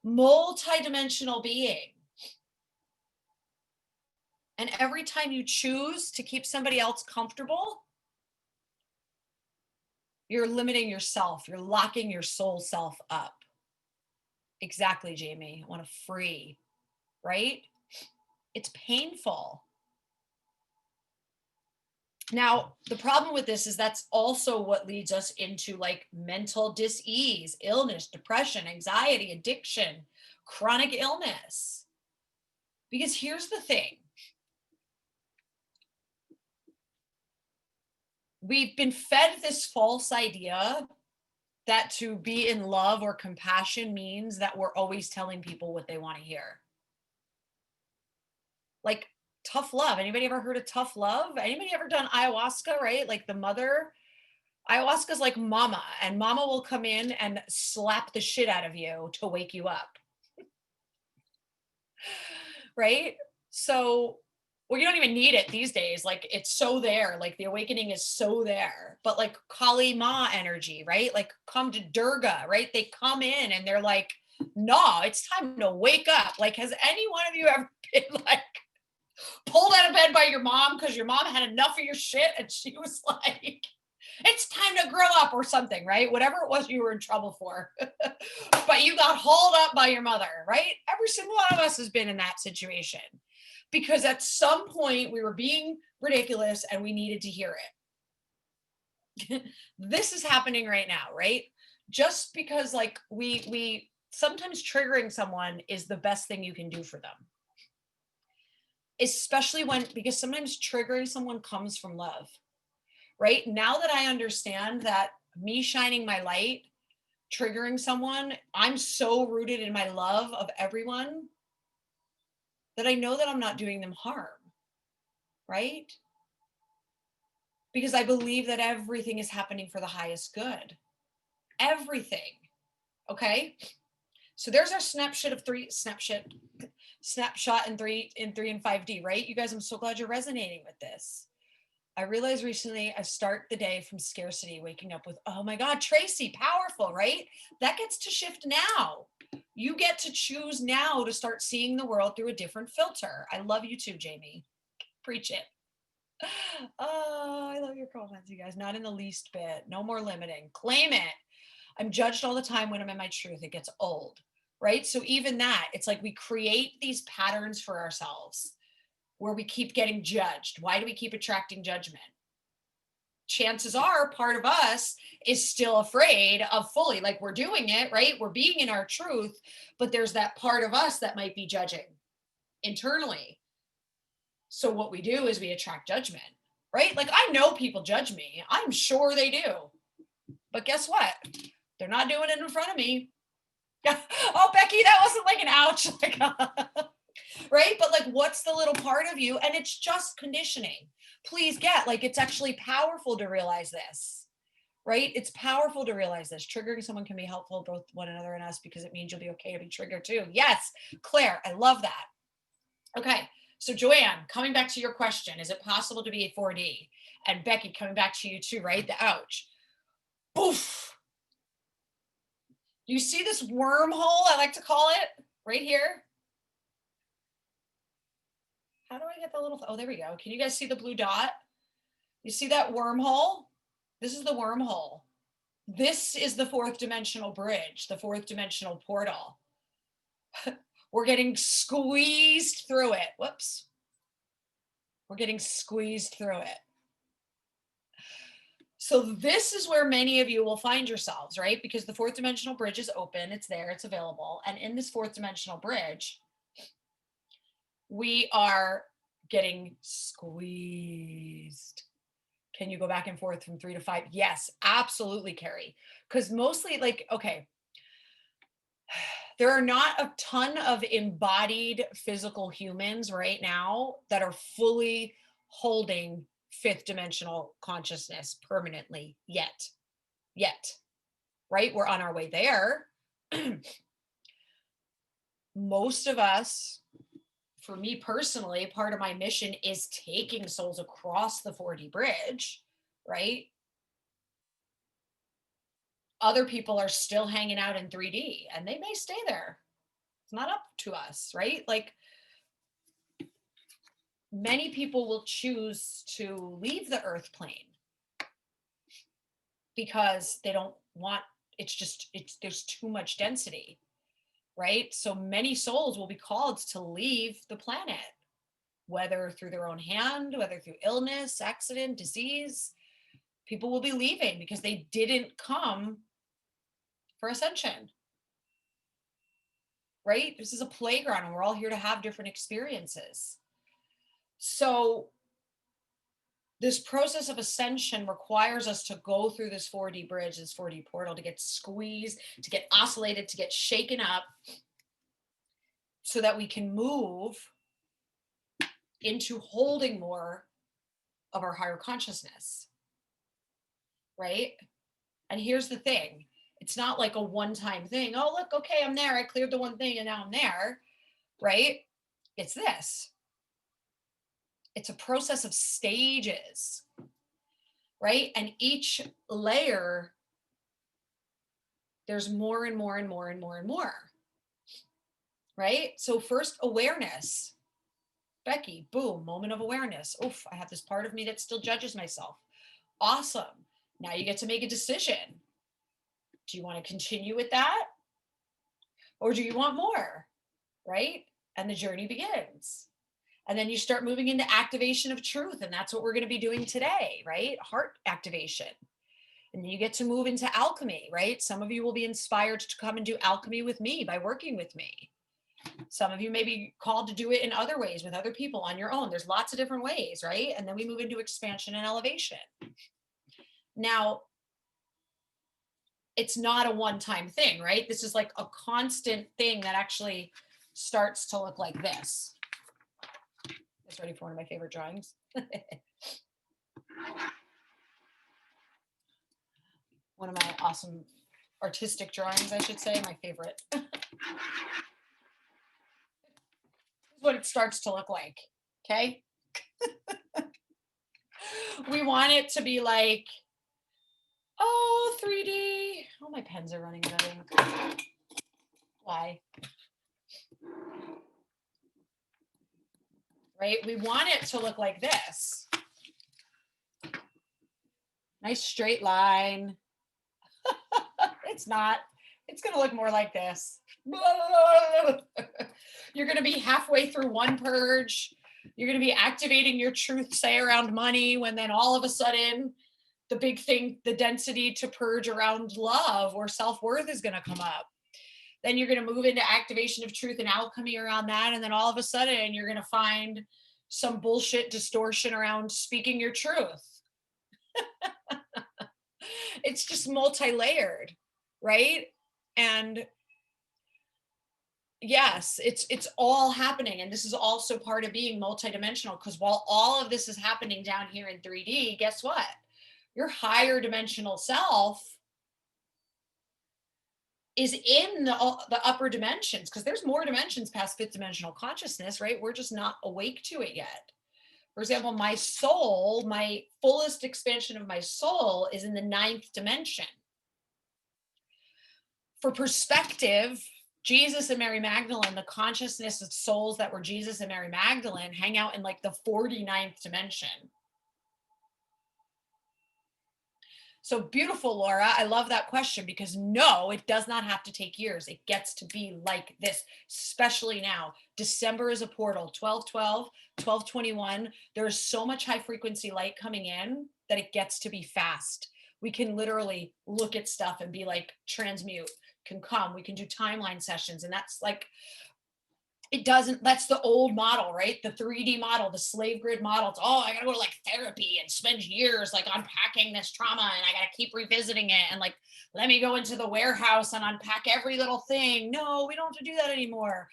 multidimensional being. And every time you choose to keep somebody else comfortable, you're limiting yourself. You're locking your soul self up. Exactly, Jamie. I want to free, right? It's painful. Now, the problem with this is that's also what leads us into like mental dis-ease, illness, depression, anxiety, addiction, chronic illness. Because here's the thing. We've been fed this false idea that to be in love or compassion means that we're always telling people what they want to hear. Like tough love. Anybody ever heard of tough love? Anybody ever done ayahuasca, right? Like the mother, ayahuasca's like mama, and mama will come in and slap the shit out of you to wake you up. Right? So, well, you don't even need it these days. Like it's so there, like the awakening is so there. But like Kali Ma energy, right? Like come to Durga, right? They come in and they're like, no, it's time to wake up. Like, has any one of you ever been like pulled out of bed by your mom because your mom had enough of your shit and she was like, it's time to grow up or something, right? Whatever it was you were in trouble for. But you got hauled up by your mother, right? Every single one of us has been in that situation because at some point we were being ridiculous and we needed to hear it. This is happening right now, right? Just because like we sometimes triggering someone is the best thing you can do for them. Especially because sometimes triggering someone comes from love. Right? Now that I understand that me shining my light, triggering someone, I'm so rooted in my love of everyone that I know that I'm not doing them harm. Right? Because I believe that everything is happening for the highest good. Everything. Okay? So there's our snapshot in 3 and 5D, right? You guys, I'm so glad you're resonating with this. I realized recently I start the day from scarcity, waking up with, oh my God, Tracy, powerful, right? That gets to shift now. You get to choose now to start seeing the world through a different filter. I love you too, Jamie. Preach it. Oh, I love your comments, you guys. Not in the least bit. No more limiting. Claim it. I'm judged all the time when I'm in my truth. It gets old, right? So even that, it's like we create these patterns for ourselves where we keep getting judged. Why do we keep attracting judgment? Chances are part of us is still afraid of fully, like we're doing it, right? We're being in our truth, but there's that part of us that might be judging internally. So what we do is we attract judgment, right? Like I know people judge me. I'm sure they do. But guess what? They're not doing it in front of me. Oh, Becky, that wasn't like an ouch. Like, right? But like, what's the little part of you? And it's just conditioning. Please get, like, it's actually powerful to realize this, right? It's powerful to realize this. Triggering someone can be helpful, both one another and us, because it means you'll be okay to be triggered too. Yes, Claire, I love that. Okay, so Joanne, coming back to your question, is it possible to be a 4D And Becky, coming back to you too, right? The ouch. Boof. You see this wormhole, I like to call it, right here? How do I get the little, oh, there we go. Can you guys see the blue dot? You see that wormhole? This is the wormhole. This is the fourth dimensional bridge, the fourth dimensional portal. We're getting squeezed through it. Whoops. We're getting squeezed through it. So this is where many of you will find yourselves, right? Because the fourth dimensional bridge is open, it's there, it's available. And in this fourth dimensional bridge, we are getting squeezed. Can you go back and forth from 3 to 5? Yes, absolutely, Carrie. Because mostly, like, okay, there are not a ton of embodied physical humans right now that are fully holding fifth dimensional consciousness permanently yet, right? We're on our way there. Most of us, for me personally, part of my mission is taking souls across the 4D bridge, right? Other people are still hanging out in 3D and they may stay there. It's not up to us, right? Like, many people will choose to leave the earth plane because they don't want, there's too much density, right? So many souls will be called to leave the planet, whether through their own hand, whether through illness, accident, disease. People will be leaving because they didn't come for ascension, right? This is a playground and we're all here to have different experiences. So this process of ascension requires us to go through this 4D bridge, this 4D portal, to get squeezed, to get oscillated, to get shaken up, so that we can move into holding more of our higher consciousness, right? And here's the thing. It's not like a one-time thing. Oh, look, okay, I'm there. I cleared the one thing and now I'm there, right? It's this. It's a process of stages, right? And each layer, there's more and more and more and more and more, right? So first, awareness. Becky, boom, moment of awareness. Oof, I have this part of me that still judges myself. Awesome. Now you get to make a decision. Do you want to continue with that? Or do you want more, right? And the journey begins. And then you start moving into activation of truth. And that's what we're going to be doing today, right? Heart activation. And then you get to move into alchemy, right? Some of you will be inspired to come and do alchemy with me by working with me. Some of you may be called to do it in other ways with other people on your own. There's lots of different ways, right? And then we move into expansion and elevation. Now, it's not a one-time thing, right? This is like a constant thing that actually starts to look like this. It's ready for one of my favorite drawings. One of my awesome artistic drawings, I should say, my favorite. This is what it starts to look like, okay? We want it to be like, oh, 3D. Oh, my pens are running out of ink. Why? Right? We want it to look like this. Nice straight line. It's not. It's going to look more like this. You're going to be halfway through one purge. You're going to be activating your truth, say, around money, when then all of a sudden, the big thing, the density to purge around love or self-worth is going to come up. Then you're going to move into activation of truth and alchemy around that. And then all of a sudden, you're going to find some bullshit distortion around speaking your truth. It's just multi-layered, right? And yes, it's all happening. And this is also part of being multidimensional, because while all of this is happening down here in 3D, guess what? Your higher dimensional self is in the upper dimensions, because there's more dimensions past fifth dimensional consciousness, right? We're just not awake to it yet, For example, my soul, my fullest expansion of my soul is in the 9th dimension. For perspective, Jesus and Mary Magdalene, the consciousness of souls that were Jesus and Mary Magdalene hang out in like the 49th dimension. So beautiful, Laura. I love that question because no, it does not have to take years. It gets to be like this, especially now. December is a portal, 12/12, 12/21. There is so much high frequency light coming in that it gets to be fast. We can literally look at stuff and be like, transmute, can come. We can do timeline sessions. And that's like, it doesn't, that's the old model, right? The 3D model, the slave grid model. It's, oh, I gotta go to like therapy and spend years like unpacking this trauma and I gotta keep revisiting it. And like, let me go into the warehouse and unpack every little thing. No, we don't have to do that anymore.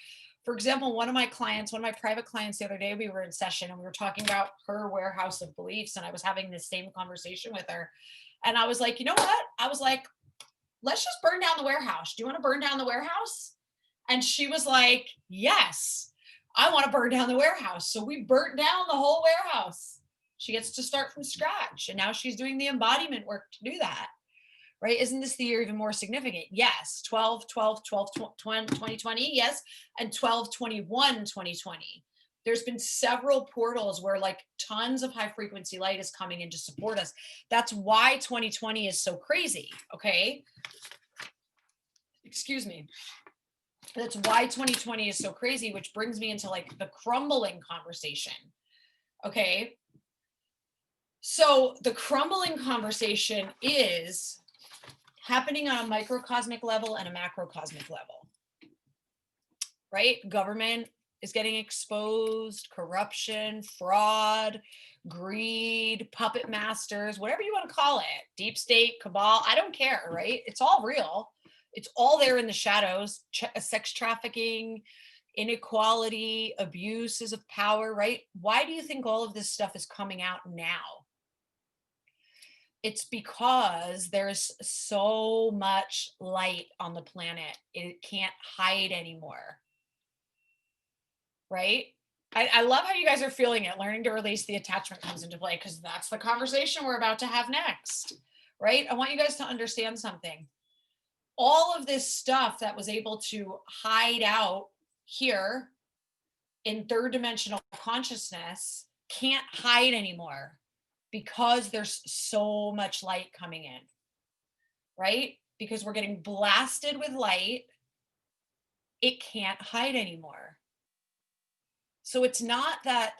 For example, one of my private clients the other day, we were in session and we were talking about her warehouse of beliefs. And I was having this same conversation with her. And I was like, you know what? I was like, let's just burn down the warehouse. Do you want to burn down the warehouse? And she was like, yes, I want to burn down the warehouse. So we burnt down the whole warehouse. She gets to start from scratch. And now she's doing the embodiment work to do that. Right? Isn't this the year even more significant? Yes. 2020, yes. And 2020. There's been several portals where like tons of high frequency light is coming in to support us. That's why 2020 is so crazy. Okay. Excuse me. That's why 2020 is so crazy, which brings me into like the crumbling conversation. Okay. So the crumbling conversation is happening on a microcosmic level and a macrocosmic level, right? Government is getting exposed, corruption, fraud, greed, puppet masters, whatever you want to call it, deep state, cabal, I don't care, right? It's all real. It's all there in the shadows, sex trafficking, inequality, abuses of power, right? Why do you think all of this stuff is coming out now? It's because there's so much light on the planet. It can't hide anymore, right? I love how you guys are feeling it. Learning to release the attachment comes into play because that's the conversation we're about to have next, right? I want you guys to understand something. All of this stuff that was able to hide out here in third dimensional consciousness can't hide anymore because there's so much light coming in, right? Because we're getting blasted with light, it can't hide anymore. So it's not that,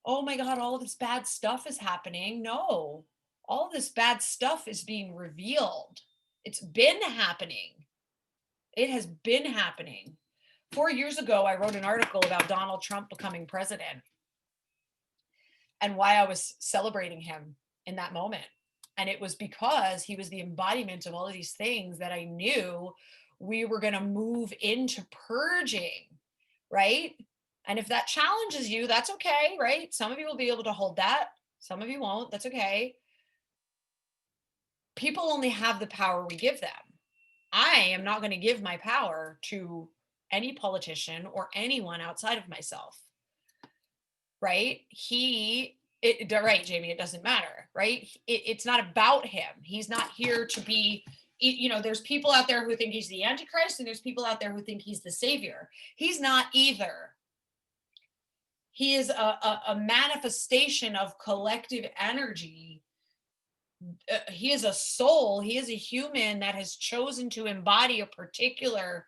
oh my God, all of this bad stuff is happening. No, all of this bad stuff is being revealed. It's been happening. It has been happening. 4 years ago, I wrote an article about Donald Trump becoming president and why I was celebrating him in that moment. And it was because he was the embodiment of all of these things that I knew we were going to move into purging, right? And if that challenges you, that's okay, right? Some of you will be able to hold that. Some of you won't. That's okay. People only have the power we give them. I am not going to give my power to any politician or anyone outside of myself, right? Right, Jamie, it doesn't matter, right? It's not about him. He's not here to be, there's people out there who think he's the Antichrist and there's people out there who think he's the savior. He's not either. He is a manifestation of collective energy. He is a soul. He is a human that has chosen to embody a particular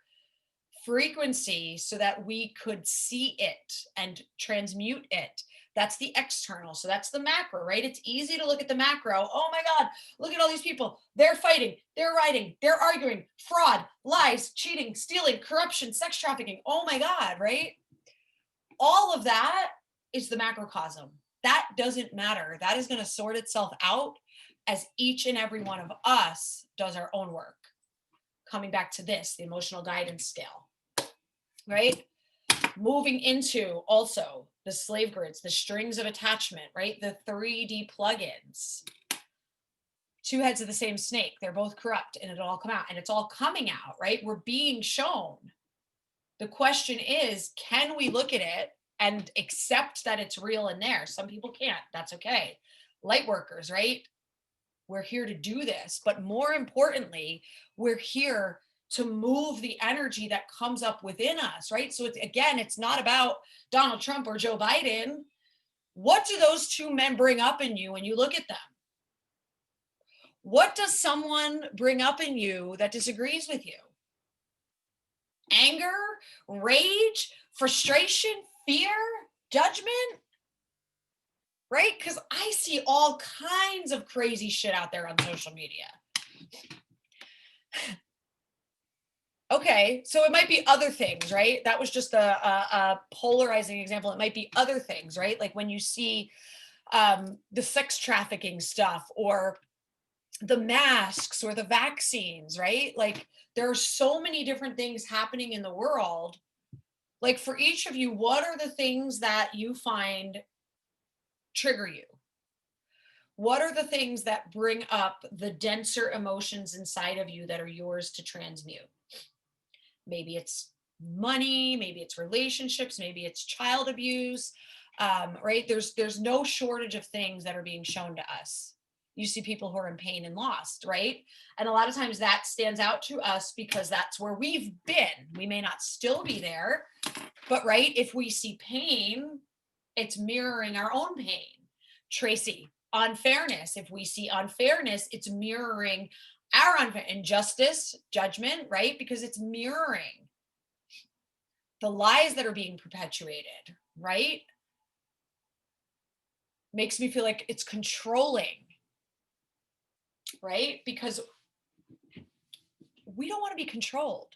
frequency so that we could see it and transmute it. That's the external. So that's the macro, right? It's easy to look at the macro. Oh my God, look at all these people. They're fighting, they're rioting, they're arguing, fraud, lies, cheating, stealing, corruption, sex trafficking. Oh my God, right? All of that is the macrocosm. That doesn't matter. That is going to sort itself out as each and every one of us does our own work. Coming back to this, the emotional guidance scale, right? Moving into also the slave grids, the strings of attachment, right? The 3D plugins. Two heads of the same snake. They're both corrupt and it'll all come out and it's all coming out, right? We're being shown. The question is, can we look at it and accept that it's real in there. Some people can't. That's okay. Light workers, right? We're here to do this. But more importantly, we're here to move the energy that comes up within us, right? So it's, again, it's not about Donald Trump or Joe Biden. What do those two men bring up in you when you look at them? What does someone bring up in you that disagrees with you? Anger, rage, frustration, fear, judgment, right? Because I see all kinds of crazy shit out there on social media. Okay, so it might be other things, right? That was just a polarizing example. It might be other things, right? Like when you see the sex trafficking stuff, or the masks, or the vaccines, right? Like there are so many different things happening in the world. Like for each of you, what are the things that you find trigger you? What are the things that bring up the denser emotions inside of you that are yours to transmute? Maybe it's money, maybe it's relationships, maybe it's child abuse, right? There's no shortage of things that are being shown to us. You see people who are in pain and lost, right? And a lot of times that stands out to us because that's where we've been. We may not still be there, but right, if we see pain, it's mirroring our own pain. Tracy, unfairness. If we see unfairness, it's mirroring our injustice, judgment, right? Because it's mirroring the lies that are being perpetuated, right? Makes me feel like it's controlling, right? Because we don't want to be controlled,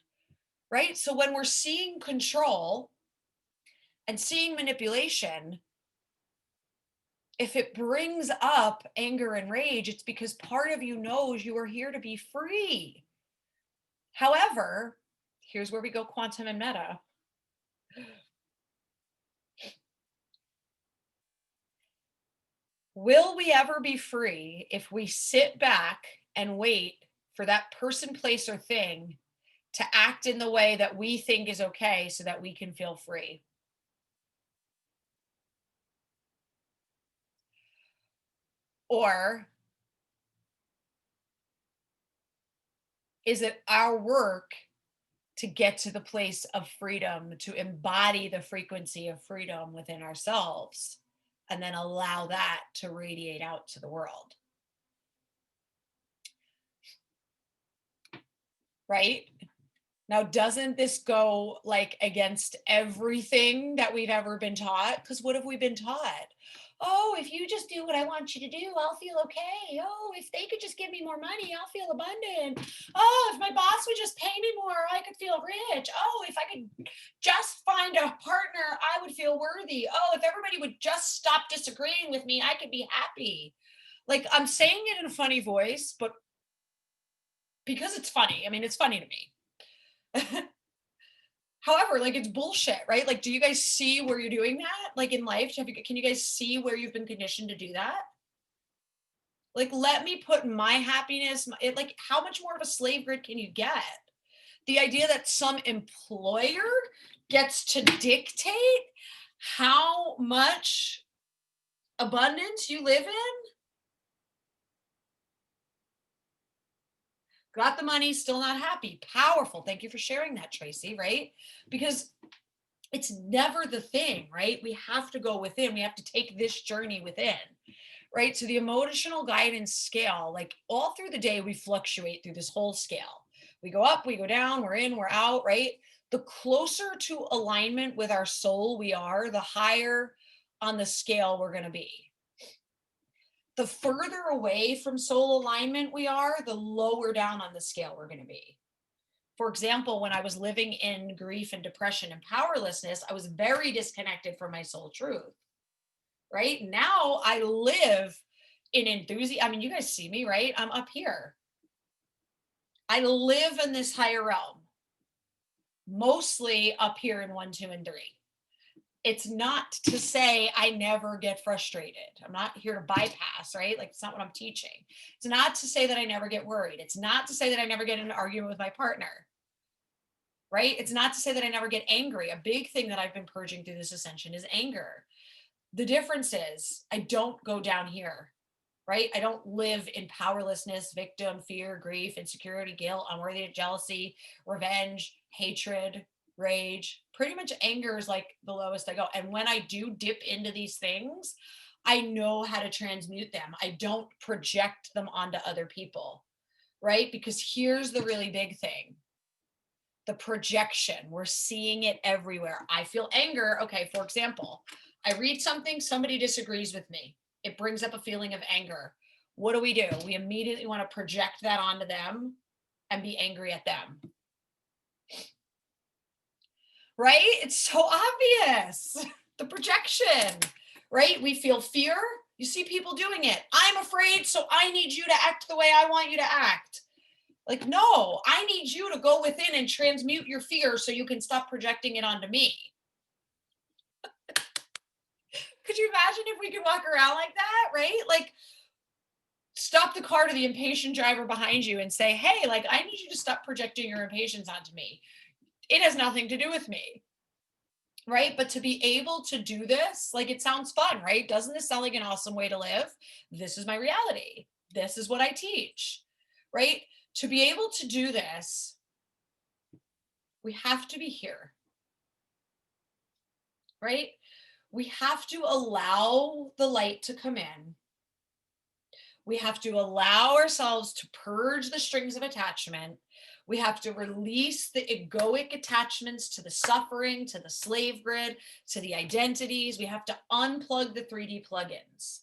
right? So when we're seeing control and seeing manipulation, if it brings up anger and rage, it's because part of you knows you are here to be free. However, here's where we go quantum and meta. Will we ever be free if we sit back and wait for that person, place, or thing to act in the way that we think is okay so that we can feel free? Or is it our work to get to the place of freedom, to embody the frequency of freedom within ourselves, and then allow that to radiate out to the world? Right? Now, doesn't this go like against everything that we've ever been taught? Because what have we been taught? Oh, if you just do what I want you to do, I'll feel okay. Oh, if they could just give me more money, I'll feel abundant. Oh, if my boss would just pay me more, I could feel rich. Oh, if I could just find a partner, I would feel worthy. Oh, if everybody would just stop disagreeing with me, I could be happy. Like, I'm saying it in a funny voice, but because it's funny. I mean, it's funny to me. However, like it's bullshit, right? Like, do you guys see where you're doing that? Like in life, can you guys see where you've been conditioned to do that? Like, let me put my happiness, like, how much more of a slave grid can you get? The idea that some employer gets to dictate how much abundance you live in. Got the money, still not happy. Powerful. Thank you for sharing that, Tracy, right? Because it's never the thing, right? We have to go within. We have to take this journey within, right? So the emotional guidance scale, like all through the day, we fluctuate through this whole scale. We go up, we go down, we're in, we're out, right? The closer to alignment with our soul we are, the higher on the scale we're going to be. The further away from soul alignment we are, the lower down on the scale we're going to be. For example, when I was living in grief and depression and powerlessness, I was very disconnected from my soul truth. Right now, I live in enthusiasm. I mean, you guys see me, right? I'm up here. I live in this higher realm, mostly up here in 1, 2, and 3. It's not to say I never get frustrated. I'm not here to bypass, right? Like, it's not what I'm teaching. It's not to say that I never get worried. It's not to say that I never get in an argument with my partner. right? It's not to say that I never get angry. A big thing that I've been purging through this ascension is anger. The difference is I don't go down here, right? I don't live in powerlessness, victim, fear, grief, insecurity, guilt, unworthiness, jealousy, revenge, hatred, rage. Pretty much anger is like the lowest I go. And when I do dip into these things, I know how to transmute them. I don't project them onto other people, right? Because here's the really big thing. The projection, we're seeing it everywhere. I feel anger. Okay, for example, I read something, somebody disagrees with me. It brings up a feeling of anger. What do? We immediately want to project that onto them and be angry at them. Right? It's so obvious. The projection, right? We feel fear. You see people doing it. I'm afraid, so I need you to act the way I want you to act. Like, no, I need you to go within and transmute your fear so you can stop projecting it onto me. Could you imagine if we could walk around like that, right? Like, stop the car to the impatient driver behind you and say, hey, like, I need you to stop projecting your impatience onto me. It has nothing to do with me, right? But to be able to do this, like, it sounds fun, right? Doesn't this sound like an awesome way to live? This is my reality. This is what I teach, right? To be able to do this, we have to be here, right? We have to allow the light to come in. We have to allow ourselves to purge the strings of attachment. We have to release the egoic attachments to the suffering, to the slave grid, to the identities. We have to unplug the 3D plugins,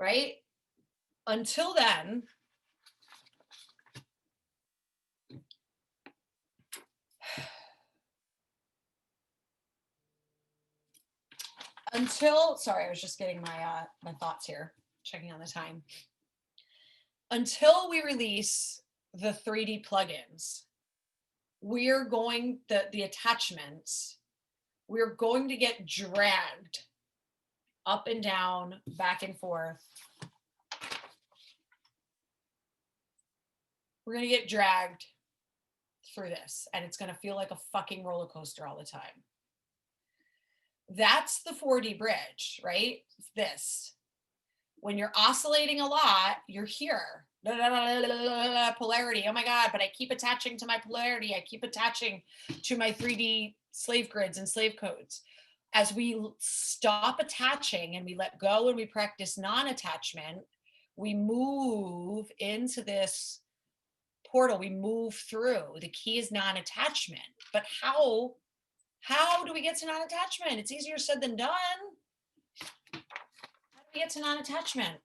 right? Until then, sorry, I was just getting my thoughts here, checking on the time. Until we release the 3D plugins, we're going, the attachments, we're going to get dragged up and down, back and forth. We're going to get dragged through this, and it's going to feel like a fucking roller coaster all the time. That's the 4D bridge, right? This. When you're oscillating a lot, you're here. Polarity. Oh my God, but I keep attaching to my polarity. I keep attaching to my 3D slave grids and slave codes. As we stop attaching and we let go and we practice non-attachment, we move into this portal. We move through. The key is non-attachment. But how do we get to non-attachment? It's easier said than done. How do we get to non-attachment?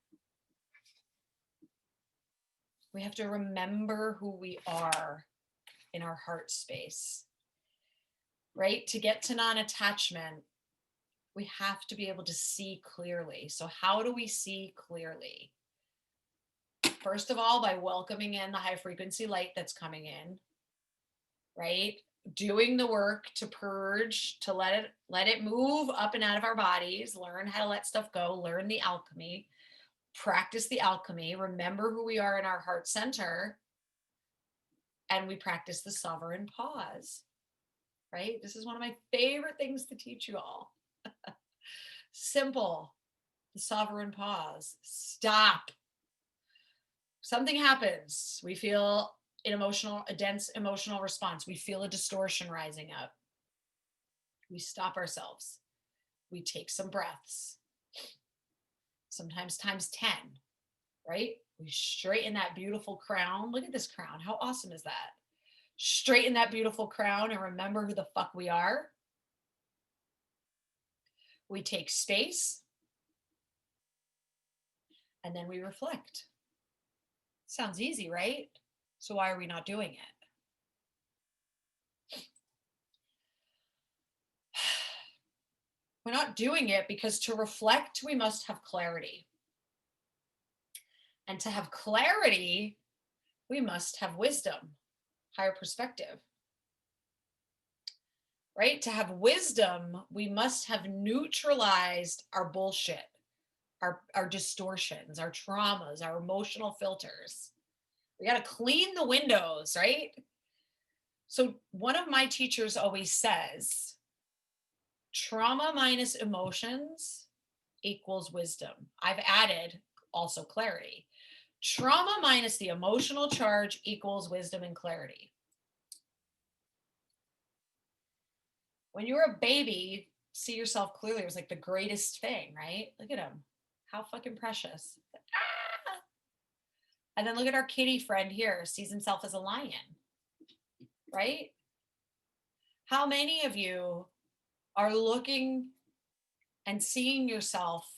We have to remember who we are in our heart space, right? To get to non-attachment, we have to be able to see clearly. So how do we see clearly? First of all, by welcoming in the high frequency light that's coming in, right? Doing the work to purge, to let it move up and out of our bodies, learn how to let stuff go, learn the alchemy, practice the alchemy, remember who we are in our heart center, and we practice the sovereign pause, right? This is one of my favorite things to teach you all. Simple, the sovereign pause. Stop. Something happens. We feel a dense emotional response. We feel a distortion rising up. We stop ourselves. We take some breaths. Sometimes times 10, right? We straighten that beautiful crown. Look at this crown. How awesome is that? Straighten that beautiful crown and remember who the fuck we are. We take space. And then we reflect. Sounds easy, right? So why are we not doing it? We're not doing it because to reflect, we must have clarity. And to have clarity, we must have wisdom, higher perspective. Right? To have wisdom, we must have neutralized our bullshit, our distortions, our traumas, our emotional filters. We got to clean the windows, right? So one of my teachers always says, trauma minus emotions equals wisdom. I've added also clarity. Trauma minus the emotional charge equals wisdom and clarity. When you were a baby, you see yourself clearly. It was like the greatest thing, right? Look at him. How fucking precious. Ah! And then look at our kitty friend here, sees himself as a lion, right? How many of you are looking and seeing yourself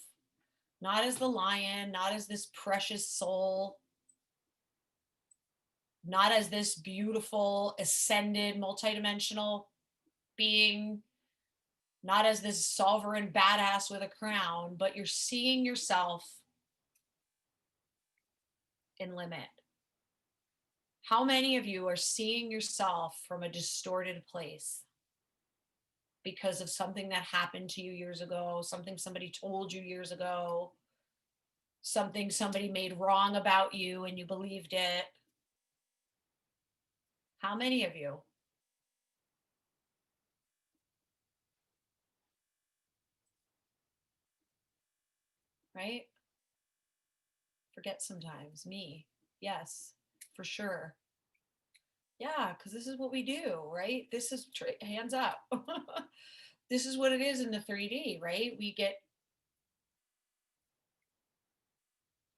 not as the lion, not as this precious soul, not as this beautiful, ascended, multidimensional being, not as this sovereign badass with a crown, but you're seeing yourself in limit? How many of you are seeing yourself from a distorted place because of something that happened to you years ago, something somebody told you years ago, something somebody made wrong about you and you believed it? How many of you? Right? Forget sometimes. Me. Yes, for sure. Yeah, because this is what we do, right? This is hands up. This is what it is in the 3D, right? We get,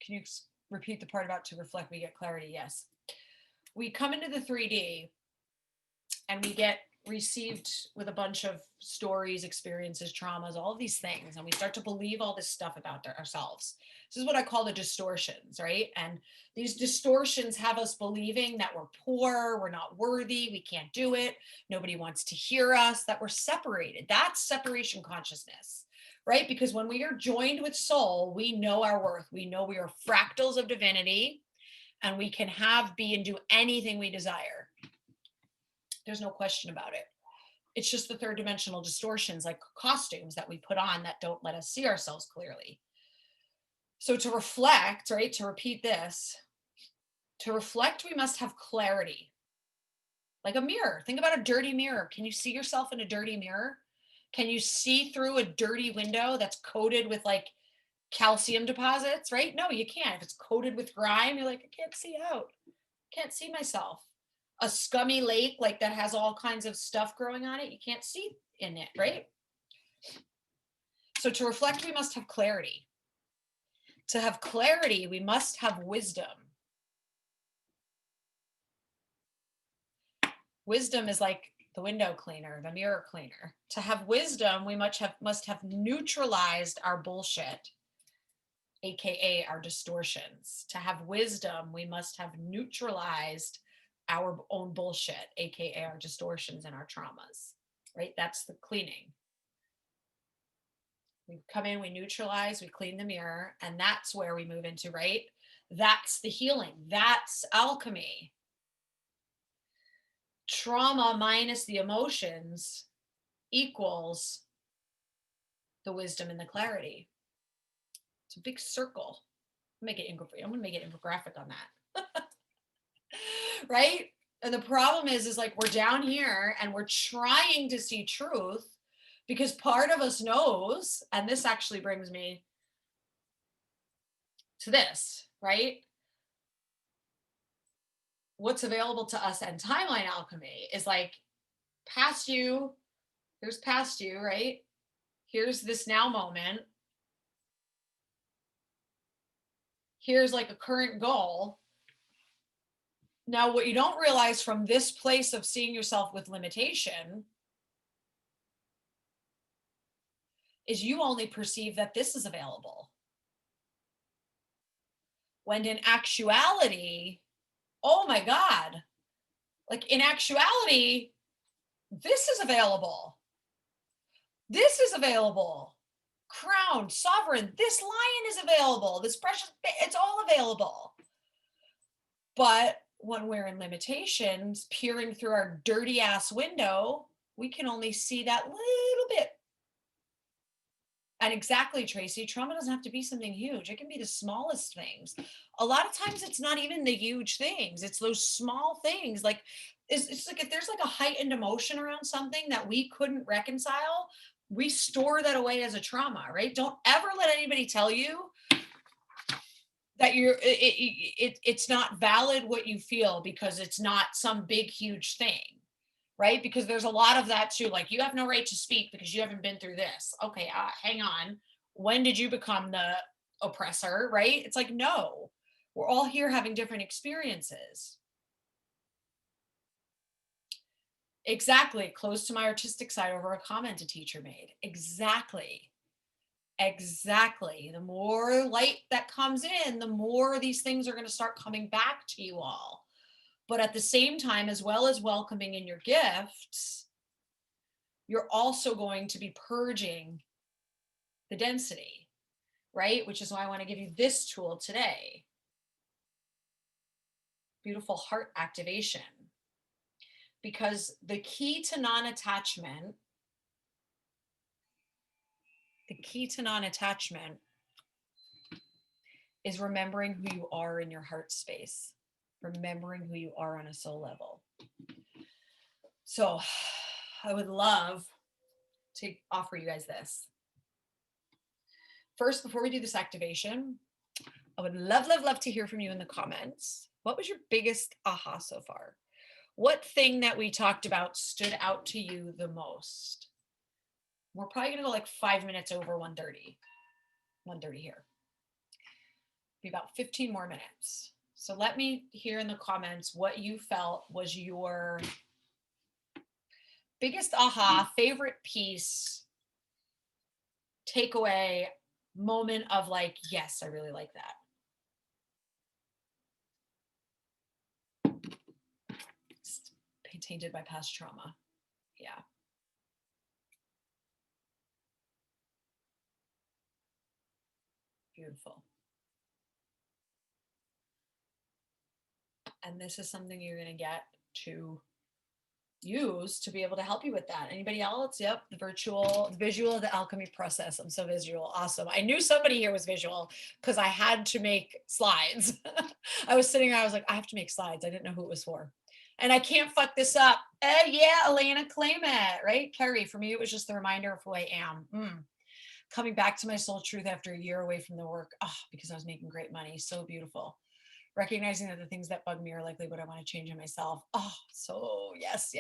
can you repeat the part about to reflect, we get clarity? Yes. We come into the 3D and we get received with a bunch of stories, experiences, traumas, all of these things. And we start to believe all this stuff about ourselves. This is what I call the distortions, right? And these distortions have us believing that we're poor, we're not worthy, we can't do it, nobody wants to hear us, that we're separated. That's separation consciousness, right? Because when we are joined with soul, we know our worth. We know we are fractals of divinity and we can have, be, and do anything we desire. There's no question about it. It's just the third dimensional distortions, like costumes that we put on that don't let us see ourselves clearly. So to reflect, right, to repeat this, to reflect, we must have clarity. Like a mirror. Think about a dirty mirror. Can you see yourself in a dirty mirror? Can you see through a dirty window that's coated with like calcium deposits, right? No, you can't. If it's coated with grime, you're like, I can't see out. Can't see myself. A scummy lake like that has all kinds of stuff growing on it, you can't see in it, right? So to reflect, we must have clarity. To have clarity, we must have wisdom. Wisdom is like the window cleaner, the mirror cleaner. To have wisdom, we must have neutralized our bullshit, aka our distortions. To have wisdom, we must have neutralized our own bullshit, aka our distortions and our traumas, right? That's the cleaning. We come in, we neutralize, we clean the mirror, and that's where we move into, right? That's the healing. That's alchemy. Trauma minus the emotions equals the wisdom and the clarity. It's a big circle. I'm going to make it infographic on that. Right? And the problem is like we're down here and we're trying to see truth because part of us knows, and this actually brings me to this, right? What's available to us and timeline alchemy is like past you, here's past you, right? Here's this now moment. Here's like a current goal. Now, what you don't realize from this place of seeing yourself with limitation is you only perceive that this is available. When in actuality, oh my God, like in actuality, this is available. This is available. Crown, sovereign, this lion is available. This precious, it's all available. But when we're in limitations, peering through our dirty ass window, we can only see that little bit. And exactly, Tracy, trauma doesn't have to be something huge. It can be the smallest things. A lot of times it's not even the huge things. It's those small things. Like it's like if there's like a heightened emotion around something that we couldn't reconcile, we store that away as a trauma, right? Don't ever let anybody tell you that it's not valid what you feel because it's not some big huge thing, right? Because there's a lot of that too. Like, you have no right to speak because you haven't been through this. Okay, hang on. When did you become the oppressor, right? It's like, no, we're all here having different experiences. Exactly. Close to my artistic side over a comment a teacher made. Exactly. Exactly. The more light that comes in, the more these things are going to start coming back to you all. But at the same time, as well as welcoming in your gifts, you're also going to be purging the density, right? Which is why I want to give you this tool today. Beautiful heart activation. Because the key to non-attachment, is remembering who you are in your heart space, remembering who you are on a soul level. So I would love to offer you guys this. First, before we do this activation, I would love, love, love to hear from you in the comments. What was your biggest aha so far? What thing that we talked about stood out to you the most? We're probably going to go like 5 minutes over 1:30. 1:30 here. Be about 15 more minutes. So let me hear in the comments what you felt was your biggest aha, favorite piece, takeaway, moment of like, yes, I really like that. It's tainted by past trauma. Yeah. Beautiful. And this is something you're going to get to use to be able to help you with that. Anybody else? Yep. The visual of the alchemy process. I'm so visual. Awesome. I knew somebody here was visual because I had to make slides. I was sitting there, I was like, I have to make slides. I didn't know who it was for. And I can't fuck this up. Yeah, Elena, claim it, right? Carrie, for me, it was just the reminder of who I am. Coming back to my soul truth after a year away from the work, because I was making great money. So beautiful. Recognizing that the things that bug me are likely what I want to change in myself. So yes.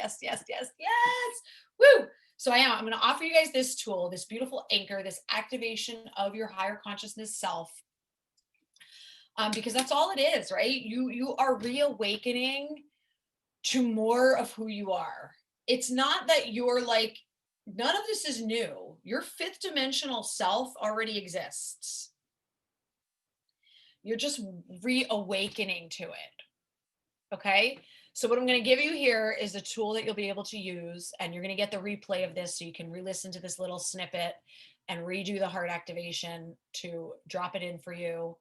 Woo. So I'm going to offer you guys this tool, this beautiful anchor, this activation of your higher consciousness self. Because that's all it is, right? You are reawakening to more of who you are. It's not that you're like, none of this is new. Your fifth dimensional self already exists. You're just reawakening to it. Okay. So what I'm going to give you here is a tool that you'll be able to use, and you're going to get the replay of this so you can re-listen to this little snippet and redo the heart activation to drop it in for you.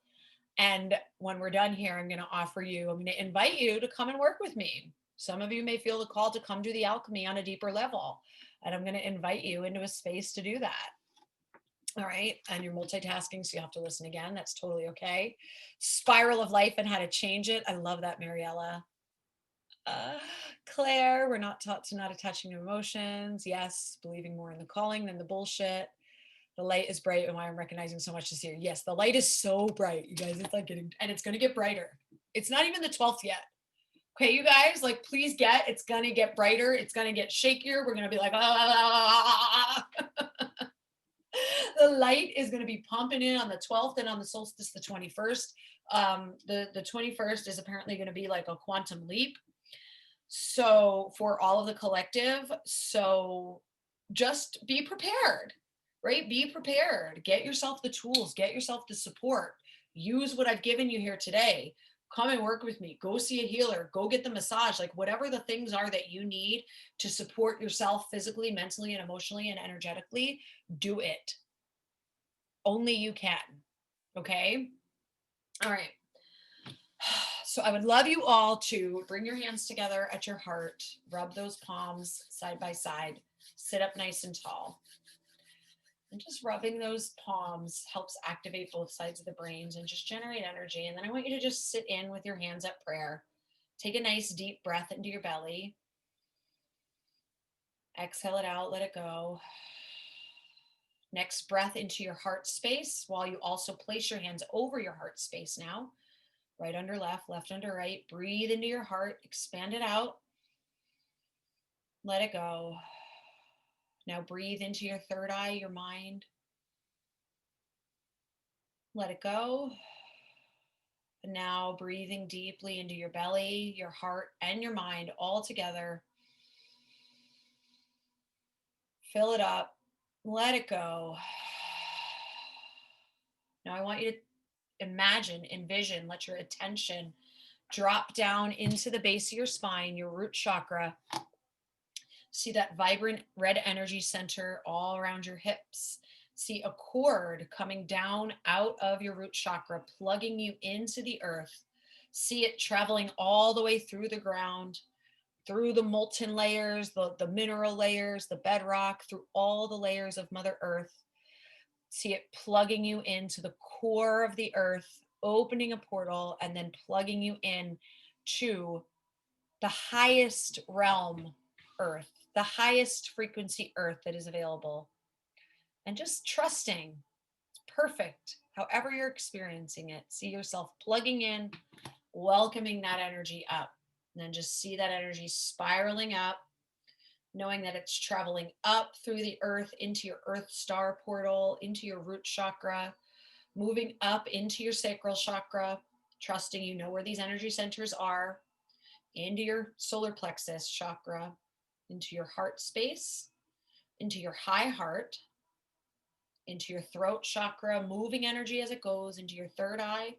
And when we're done here, I'm going to invite you to come and work with me. Some of you may feel the call to come do the alchemy on a deeper level, and I'm going to invite you into a space to do that. All right. And you're multitasking, so you have to listen again. That's totally okay. Spiral of life and how to change it. I love that, Mariella. Claire, we're not taught to not attaching to emotions. Yes. Believing more in the calling than the bullshit. The light is bright, and why I'm recognizing so much this year. Yes, the light is so bright, you guys. It's like getting, and it's going to get brighter. It's not even the 12th yet. Okay, you guys, like, please it's going to get brighter. It's going to get shakier. We're going to be like, The light is going to be pumping in on the 12th and on the solstice, the 21st. The 21st is apparently going to be like a quantum leap. So for all of the collective, so just be prepared, right? Be prepared. Get yourself the tools, get yourself the support. Use what I've given you here today. Come and work with me. Go see a healer. Go get the massage. Like, whatever the things are that you need to support yourself physically, mentally, and emotionally and energetically, do it. Only you can. Okay? All right. So I would love you all to bring your hands together at your heart, rub those palms side by side, sit up nice and tall. And just rubbing those palms helps activate both sides of the brains and just generate energy. And then I want you to just sit in with your hands at prayer. Take a nice deep breath into your belly. Exhale it out, let it go. Next breath into your heart space while you also place your hands over your heart space now. Right under left, left under right. Breathe into your heart, expand it out. Let it go. Now breathe into your third eye, your mind. Let it go. And now breathing deeply into your belly, your heart, and your mind all together. Fill it up. Let it go. Now I want you to imagine, envision, let your attention drop down into the base of your spine, your root chakra. See that vibrant red energy center all around your hips. See a cord coming down out of your root chakra, plugging you into the earth. See it traveling all the way through the ground, through the molten layers, the mineral layers, the bedrock, through all the layers of Mother Earth. See it plugging you into the core of the earth, opening a portal, and then plugging you in to the highest realm earth, the highest frequency earth that is available. And just trusting it's perfect, however you're experiencing it. See yourself plugging in, welcoming that energy up. And then just see that energy spiraling up, knowing that it's traveling up through the earth into your earth star portal, into your root chakra, moving up into your sacral chakra, trusting you know where these energy centers are, into your solar plexus chakra, into your heart space, into your high heart, into your throat chakra, moving energy as it goes into your third eye,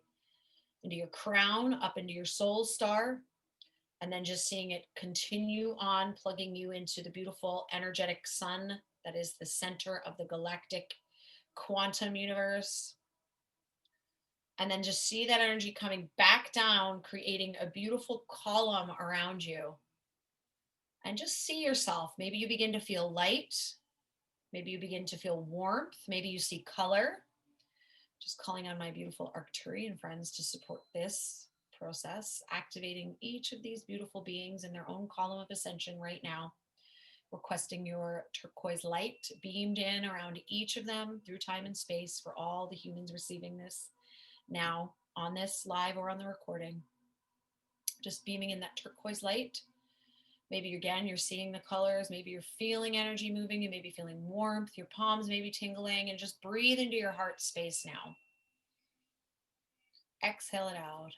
into your crown, up into your soul star, and then just seeing it continue on, plugging you into the beautiful energetic sun that is the center of the galactic quantum universe. And then just see that energy coming back down, creating a beautiful column around you. And just see yourself. Maybe you begin to feel light. Maybe you begin to feel warmth. Maybe you see color. Just calling on my beautiful Arcturian friends to support this process, activating each of these beautiful beings in their own column of ascension right now, requesting your turquoise light beamed in around each of them through time and space for all the humans receiving this now on this live or on the recording. Just beaming in that turquoise light. Maybe again, you're seeing the colors. Maybe you're feeling energy moving. You may be feeling warmth. Your palms may be tingling. And just breathe into your heart space now. Exhale it out.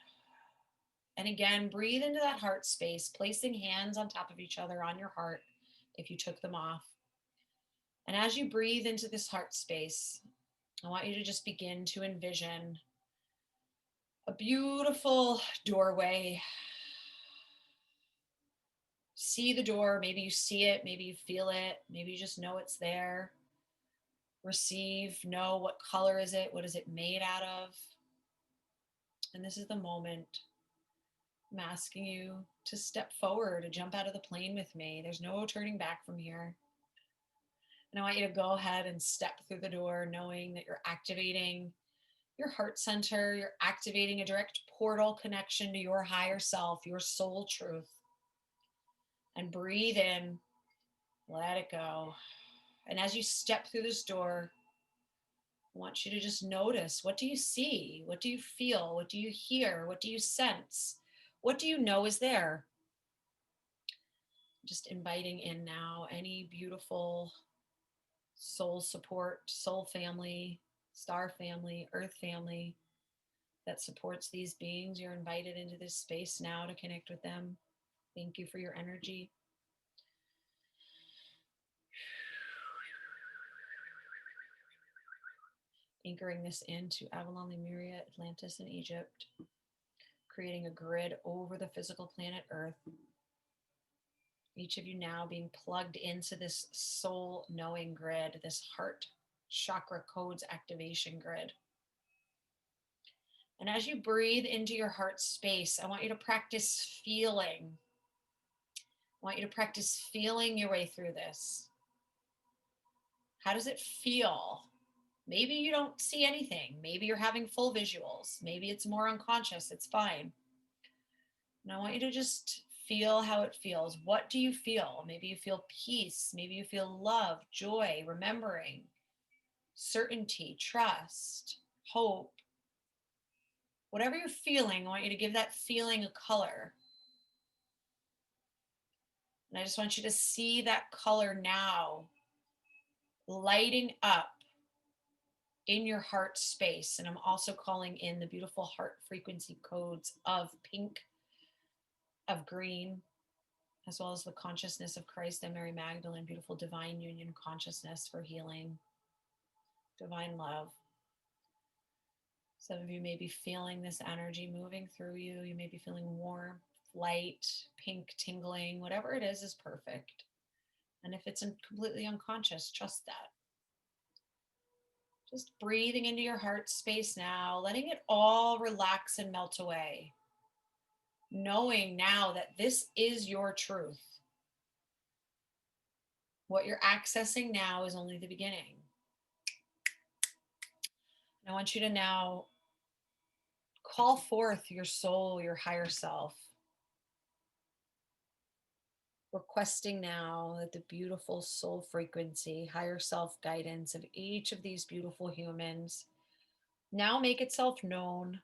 And again, breathe into that heart space, placing hands on top of each other on your heart if you took them off. And as you breathe into this heart space, I want you to just begin to envision a beautiful doorway. See the door. Maybe you see it. Maybe you feel it. Maybe you just know it's there. Receive, know what color is it? What is it made out of? And this is the moment I'm asking you to step forward, to jump out of the plane with me. There's no turning back from here. And I want you to go ahead and step through the door knowing that you're activating your heart center. You're activating a direct portal connection to your higher self, your soul truth. And breathe in, let it go. And as you step through this door, I want you to just notice, what do you see? What do you feel? What do you hear? What do you sense? What do you know is there? Just inviting in now any beautiful soul support, soul family, star family, earth family that supports these beings. You're invited into this space now to connect with them. Thank you for your energy. Anchoring this into Avalon, Lemuria, Atlantis, and Egypt, creating a grid over the physical planet Earth. Each of you now being plugged into this soul knowing grid, this heart chakra codes activation grid. And as you breathe into your heart space, I want you to practice feeling. I want you to practice feeling your way through this. How does it feel? Maybe you don't see anything. Maybe you're having full visuals. Maybe it's more unconscious. It's fine. And I want you to just feel how it feels. What do you feel? Maybe you feel peace. Maybe you feel love, joy, remembering, certainty, trust, hope. Whatever you're feeling, I want you to give that feeling a color. And I just want you to see that color now lighting up in your heart space. And I'm also calling in the beautiful heart frequency codes of pink, of green, as well as the consciousness of Christ and Mary Magdalene, beautiful divine union consciousness for healing, divine love. Some of you may be feeling this energy moving through you. You may be feeling warm, light, pink, tingling. Whatever it is perfect. And if it's completely unconscious, trust that. Just breathing into your heart space now, letting it all relax and melt away. Knowing now that this is your truth. What you're accessing now is only the beginning. I want you to now call forth your soul, your higher self. Requesting now that the beautiful soul frequency, higher self guidance of each of these beautiful humans now make itself known,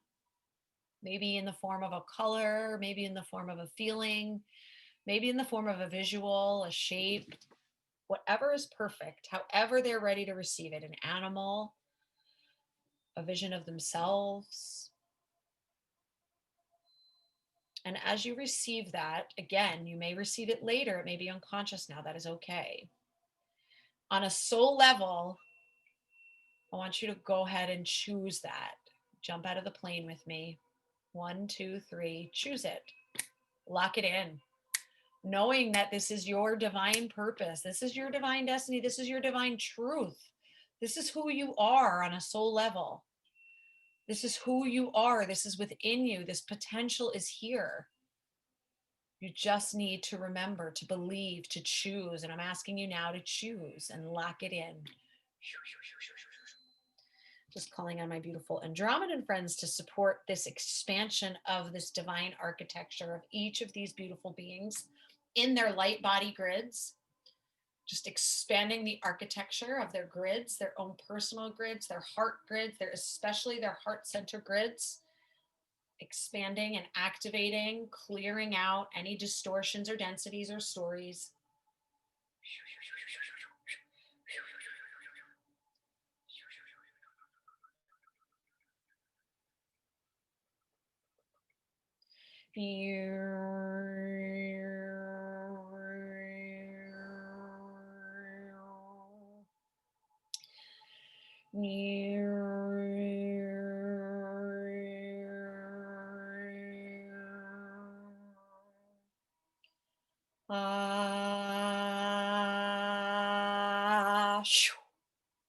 maybe in the form of a color, maybe in the form of a feeling, maybe in the form of a visual, a shape, whatever is perfect, however they're ready to receive it, an animal, a vision of themselves. And as you receive that, again, you may receive it later, it may be unconscious now, that is okay. On a soul level, I want you to go ahead and choose that. Jump out of the plane with me. 1, 2, 3, choose it. Lock it in. Knowing that this is your divine purpose. This is your divine destiny. This is your divine truth. This is who you are on a soul level. This is who you are. This is within you. This potential is here. You just need to remember, to believe, to choose. And I'm asking you now to choose and lock it in. Just calling on my beautiful Andromedan friends to support this expansion of this divine architecture of each of these beautiful beings in their light body grids. Just expanding the architecture of their grids, their own personal grids, their heart grids, especially their heart center grids. Expanding and activating, clearing out any distortions or densities or stories.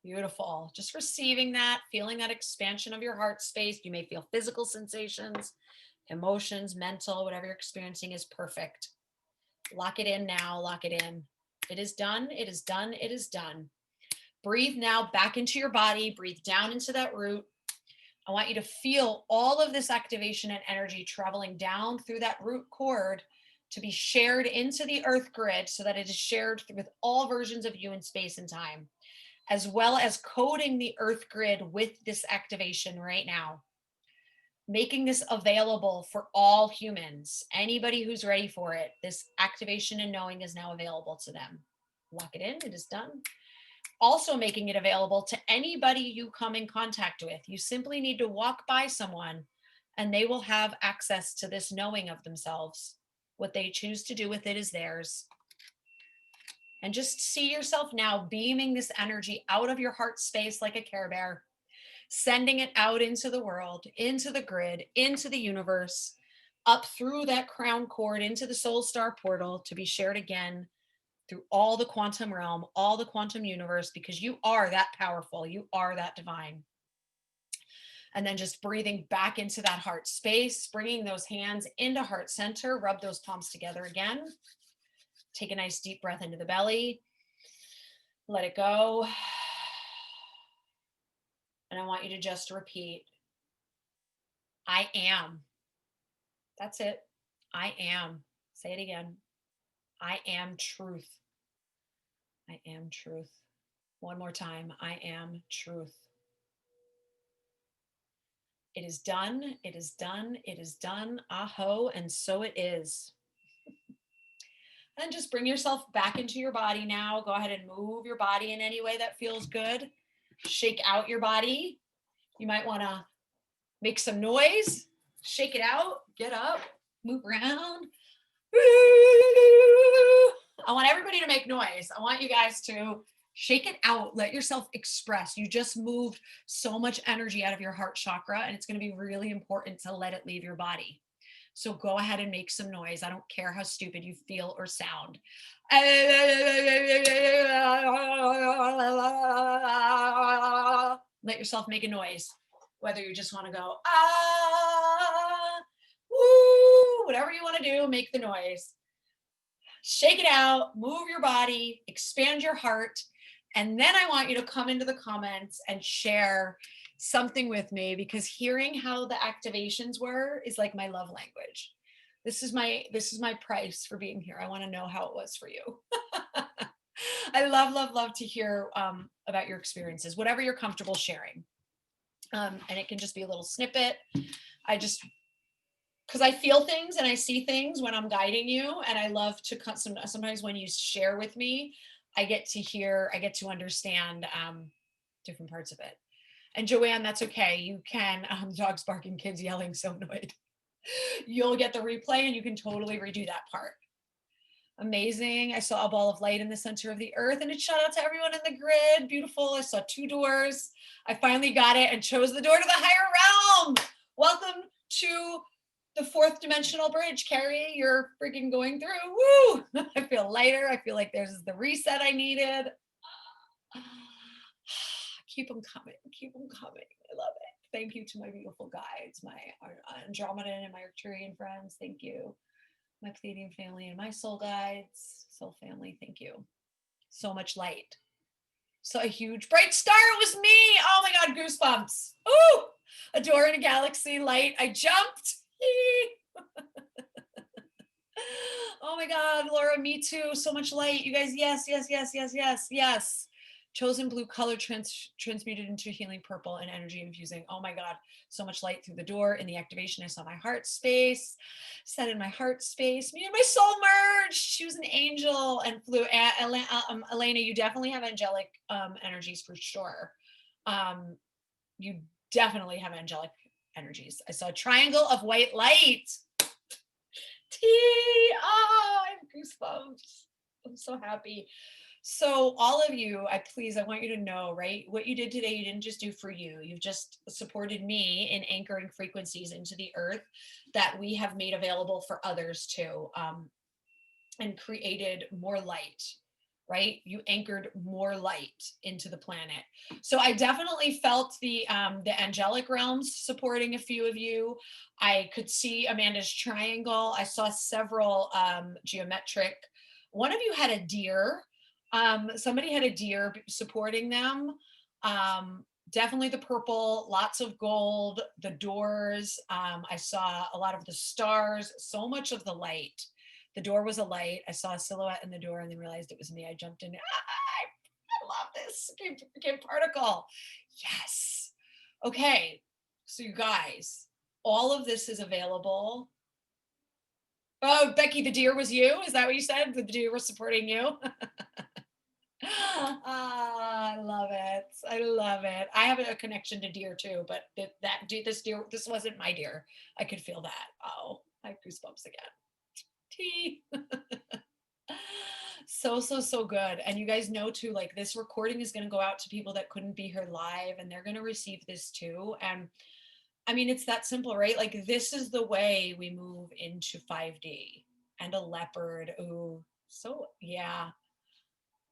Beautiful. Just receiving that, feeling that expansion of your heart space. You may feel physical sensations, emotions, mental, whatever you're experiencing is perfect. Lock it in now. Lock it in. It is done. It is done. It is done. Breathe now back into your body. Breathe down into that root. I want you to feel all of this activation and energy traveling down through that root cord to be shared into the earth grid so that it is shared with all versions of you in space and time, as well as coding the earth grid with this activation right now, making this available for all humans. Anybody who's ready for it, this activation and knowing is now available to them. Lock it in. It is done. Also making it available to anybody you come in contact with. You simply need to walk by someone and they will have access to this knowing of themselves. What they choose to do with it is theirs. And just see yourself now beaming this energy out of your heart space like a Care Bear, sending it out into the world, into the grid, into the universe, up through that crown cord, into the soul star portal to be shared again through all the quantum realm, all the quantum universe, because you are that powerful. You are that divine. And then just breathing back into that heart space, bringing those hands into heart center, rub those palms together again. Take a nice deep breath into the belly. Let it go. And I want you to just repeat, I am. That's it. I am. Say it again. I am truth. I am truth. One more time. I am truth. It is done. It is done. It is done. Aho. And so it is. And just bring yourself back into your body now. Go ahead and move your body in any way that feels good. Shake out your body. You might want to make some noise. Shake it out. Get up. Move around. I want everybody to make noise. I want you guys to shake it out. Let yourself express. You just moved so much energy out of your heart chakra, and it's going to be really important to let it leave your body. So go ahead and make some noise. I don't care how stupid you feel or sound. Let yourself make a noise. Whether you just want to go, ah, woo, whatever you want to do, make the noise. Shake it out, move your body, expand your heart. And then I want you to come into the comments and share something with me, because hearing how the activations were is like my love language. This is my price for being here. I want to know how it was for you. I love to hear about your experiences, whatever you're comfortable sharing. And it can just be a little snippet. Because I feel things and I see things when I'm guiding you. And I love to sometimes when you share with me, I get to understand different parts of it. And Joanne, that's okay. You can, dogs barking, kids yelling, so annoyed. You'll get the replay and you can totally redo that part. Amazing. I saw a ball of light in the center of the earth, and it shout out to everyone in the grid. Beautiful. I saw 2 doors. I finally got it and chose the door to the higher realm. Welcome to the 4th dimensional bridge, Carrie. You're freaking going through. Woo! I feel lighter. I feel like there's the reset I needed. Keep them coming. Keep them coming. I love it. Thank you to my beautiful guides, my Andromedan and my Arcturian friends. Thank you. My Pleiadian family and my soul guides, soul family. Thank you. So much light. So a huge bright star. It was me. Oh my God, goosebumps. Ooh, a door in a galaxy, light. I jumped. Oh my God, Laura, me too. So much light. You guys, yes. Chosen blue color transmuted into healing purple and energy infusing. Oh my God, so much light through the door. In the activation, I saw my heart space, set in my heart space. Me and my soul merged. She was an angel and flew. Elena, you definitely have angelic energies for sure. You definitely have angelic energies. I saw a triangle of white light. I have goosebumps. I'm so happy. So all of you, I want you to know, right? What you did today, you didn't just do for you. You've just supported me in anchoring frequencies into the earth that we have made available for others too, and created more light, right? You anchored more light into the planet. So I definitely felt the angelic realms supporting a few of you. I could see Amanda's triangle. I saw several geometric. One of you had a deer. Somebody had a deer supporting them. Definitely the purple, lots of gold, the doors. I saw a lot of the stars, so much of the light. The door was a light. I saw a silhouette in the door and then realized it was me. I jumped in. I love this. Became particle. Yes. Okay. So you guys, all of this is available. Oh, Becky, the deer was you? Is that what you said? The deer was supporting you? I love it. I love it. I have a connection to deer too, but this deer, this wasn't my deer. I could feel that. Oh, I have goosebumps again. Tea. So good. And you guys know too, like this recording is going to go out to people that couldn't be here live, and they're going to receive this too. And I mean, it's that simple, right? Like this is the way we move into 5D. And a leopard. Ooh, so yeah.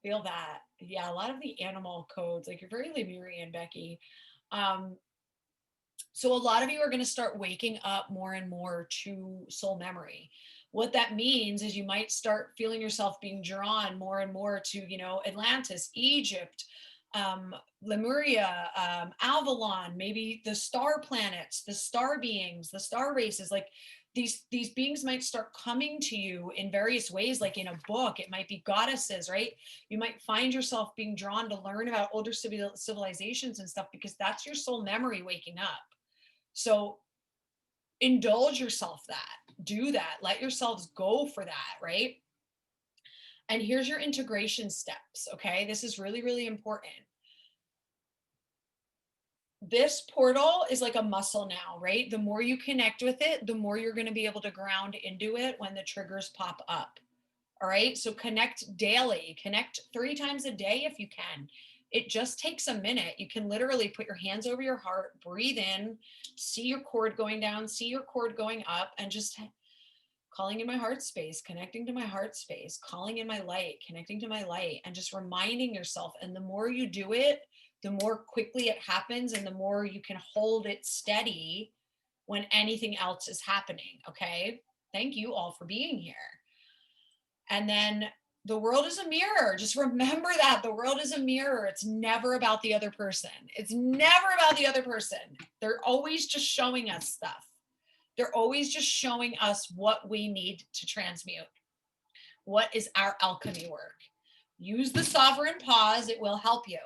Feel that. Yeah, a lot of the animal codes, like you're very Lemurian, Becky. So a lot of you are going to start waking up more and more to soul memory. What that means is you might start feeling yourself being drawn more and more to, Atlantis, Egypt, Lemuria, Avalon, maybe the star planets, the star beings, the star races, like these beings might start coming to you in various ways, like in a book. It might be goddesses, right? You might find yourself being drawn to learn about older civilizations and stuff, because that's your soul memory waking up. So indulge yourself that, do that, let yourselves go for that, right? And here's your integration steps, okay? This is really, really important. This portal is like a muscle now, right? The more you connect with it, the more you're going to be able to ground into it when the triggers pop up. All right. So connect daily, connect 3 times a day if you can. It just takes a minute. You can literally put your hands over your heart, breathe in, see your cord going down, see your cord going up, and just calling in my heart space, connecting to my heart space, calling in my light, connecting to my light, and just reminding yourself. And the more you do it, the more quickly it happens, and the more you can hold it steady when anything else is happening. Okay. Thank you all for being here. And then the world is a mirror. Just remember that the world is a mirror. It's never about the other person. It's never about the other person. They're always just showing us stuff. They're always just showing us what we need to transmute. What is our alchemy work? Use the sovereign pause. It will help you.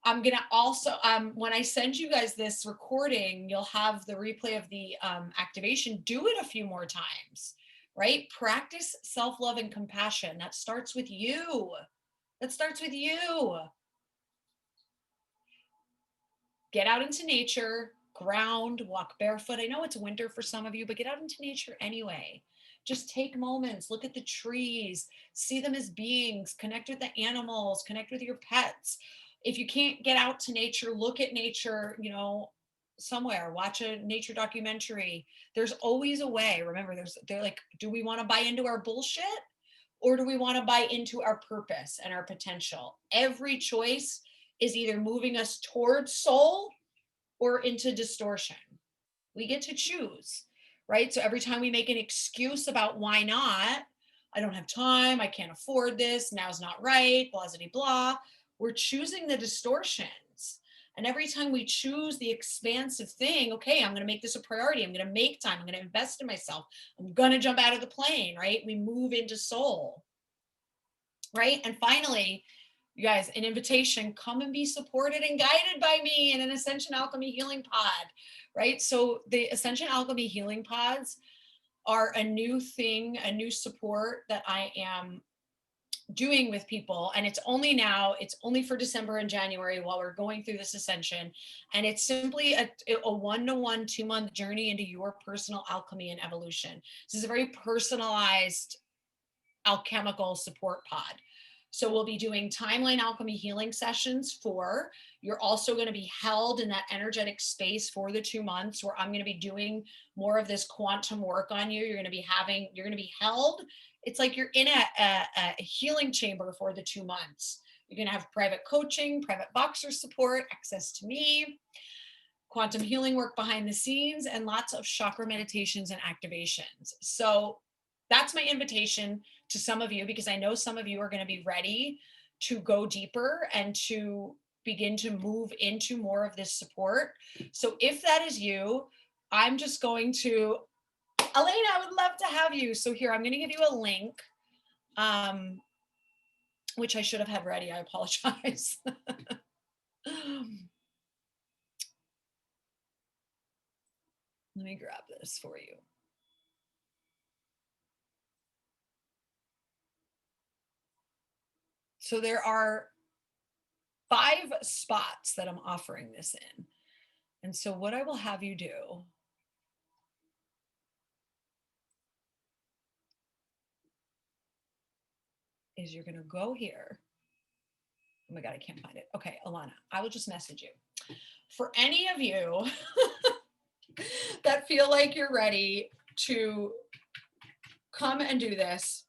I'm going to also, when I send you guys this recording, you'll have the replay of the activation. Do it a few more times, right? Practice self-love and compassion. That starts with you. That starts with you. Get out into nature, ground, walk barefoot. I know it's winter for some of you, but get out into nature anyway. Just take moments, look at the trees, see them as beings, connect with the animals, connect with your pets. If you can't get out to nature, look at nature, you know, somewhere, watch a nature documentary. There's always a way. Remember, they're like, do we want to buy into our bullshit, or do we want to buy into our purpose and our potential? Every choice is either moving us towards soul or into distortion. We get to choose, right? So every time we make an excuse about why not, I don't have time, I can't afford this, now's not right, blah, blah, blah, we're choosing the distortions. And every time we choose the expansive thing, okay, I'm going to make this a priority. I'm going to make time. I'm going to invest in myself. I'm going to jump out of the plane, right? We move into soul, right? And finally, you guys, an invitation, come and be supported and guided by me in an Ascension Alchemy healing pod, right? So the Ascension Alchemy healing pods are a new thing, a new support that I am doing with people. And it's only now, it's only for December and January while we're going through this ascension. And it's simply a 1-to-1, 2-month journey into your personal alchemy and evolution. This is a very personalized alchemical support pod. So we'll be doing timeline alchemy healing sessions for, you're also going to be held in that energetic space for the 2 months where I'm going to be doing more of this quantum work on you. You're going to be held. It's like you're in a healing chamber for the 2 months. You're going to have private coaching, private boxer support, access to me, quantum healing work behind the scenes, and lots of chakra meditations and activations. So that's my invitation to some of you, because I know some of you are going to be ready to go deeper and to begin to move into more of this support. So if that is you, I'm just going to, Elena, I would love to have you. So here, I'm going to give you a link, which I should have had ready. I apologize. Let me grab this for you. So there are 5 spots that I'm offering this in. And so what I will have you do is you're going to go here. Oh my God, I can't find it. Okay, Alana, I will just message you. For any of you that feel like you're ready to come and do this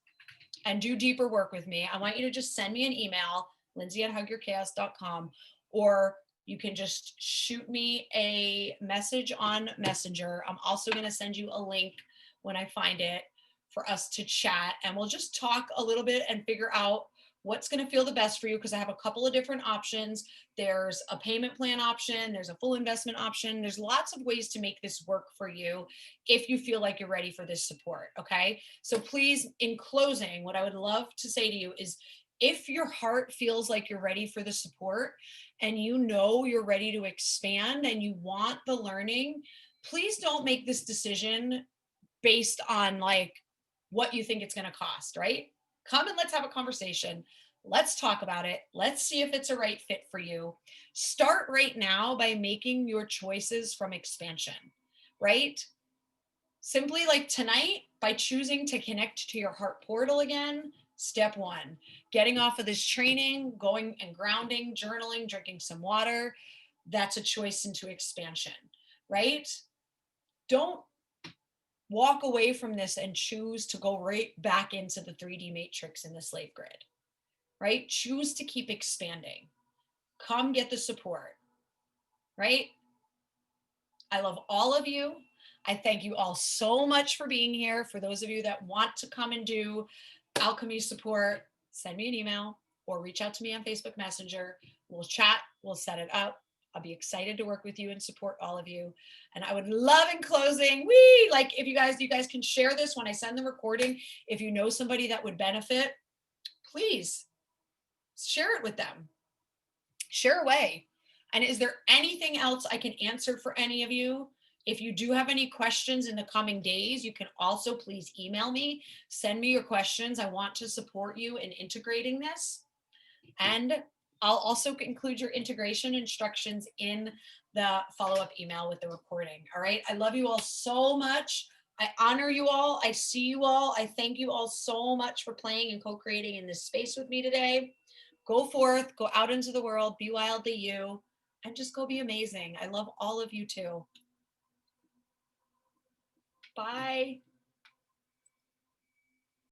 and do deeper work with me, I want you to just send me an email, lindsay@hugyourchaos.com, or you can just shoot me a message on Messenger. I'm also going to send you a link when I find it for us to chat, and we'll just talk a little bit and figure out what's going to feel the best for you, because I have a couple of different options. There's a payment plan option, there's a full investment option. There's lots of ways to make this work for you if you feel like you're ready for this support. Okay. So please, in closing, what I would love to say to you is, if your heart feels like you're ready for the support and you know you're ready to expand and you want the learning, please don't make this decision based on like what you think it's going to cost, right? Come and let's have a conversation. Let's talk about it. Let's see if it's a right fit for you. Start right now by making your choices from expansion, right? Simply like tonight, by choosing to connect to your heart portal again, step one, getting off of this training, going and grounding, journaling, drinking some water, that's a choice into expansion, right? Don't walk away from this and choose to go right back into the 3D matrix in the slave grid, right? Choose to keep expanding. Come get the support, right? I love all of you. I thank you all so much for being here. For those of you that want to come and do alchemy support, send me an email or reach out to me on Facebook Messenger. We'll chat, we'll set it up. I'll be excited to work with you and support all of you. And I would love, in closing, like if you guys can share this when I send the recording. If you know somebody that would benefit, please share it with them. Share away. And is there anything else I can answer for any of you? If you do have any questions in the coming days, you can also please email me, send me your questions. I want to support you in integrating this. And I'll also include your integration instructions in the follow-up email with the recording. All right. I love you all so much. I honor you all. I see you all. I thank you all so much for playing and co-creating in this space with me today. Go forth, go out into the world, be wildly you, and just go be amazing. I love all of you too. Bye.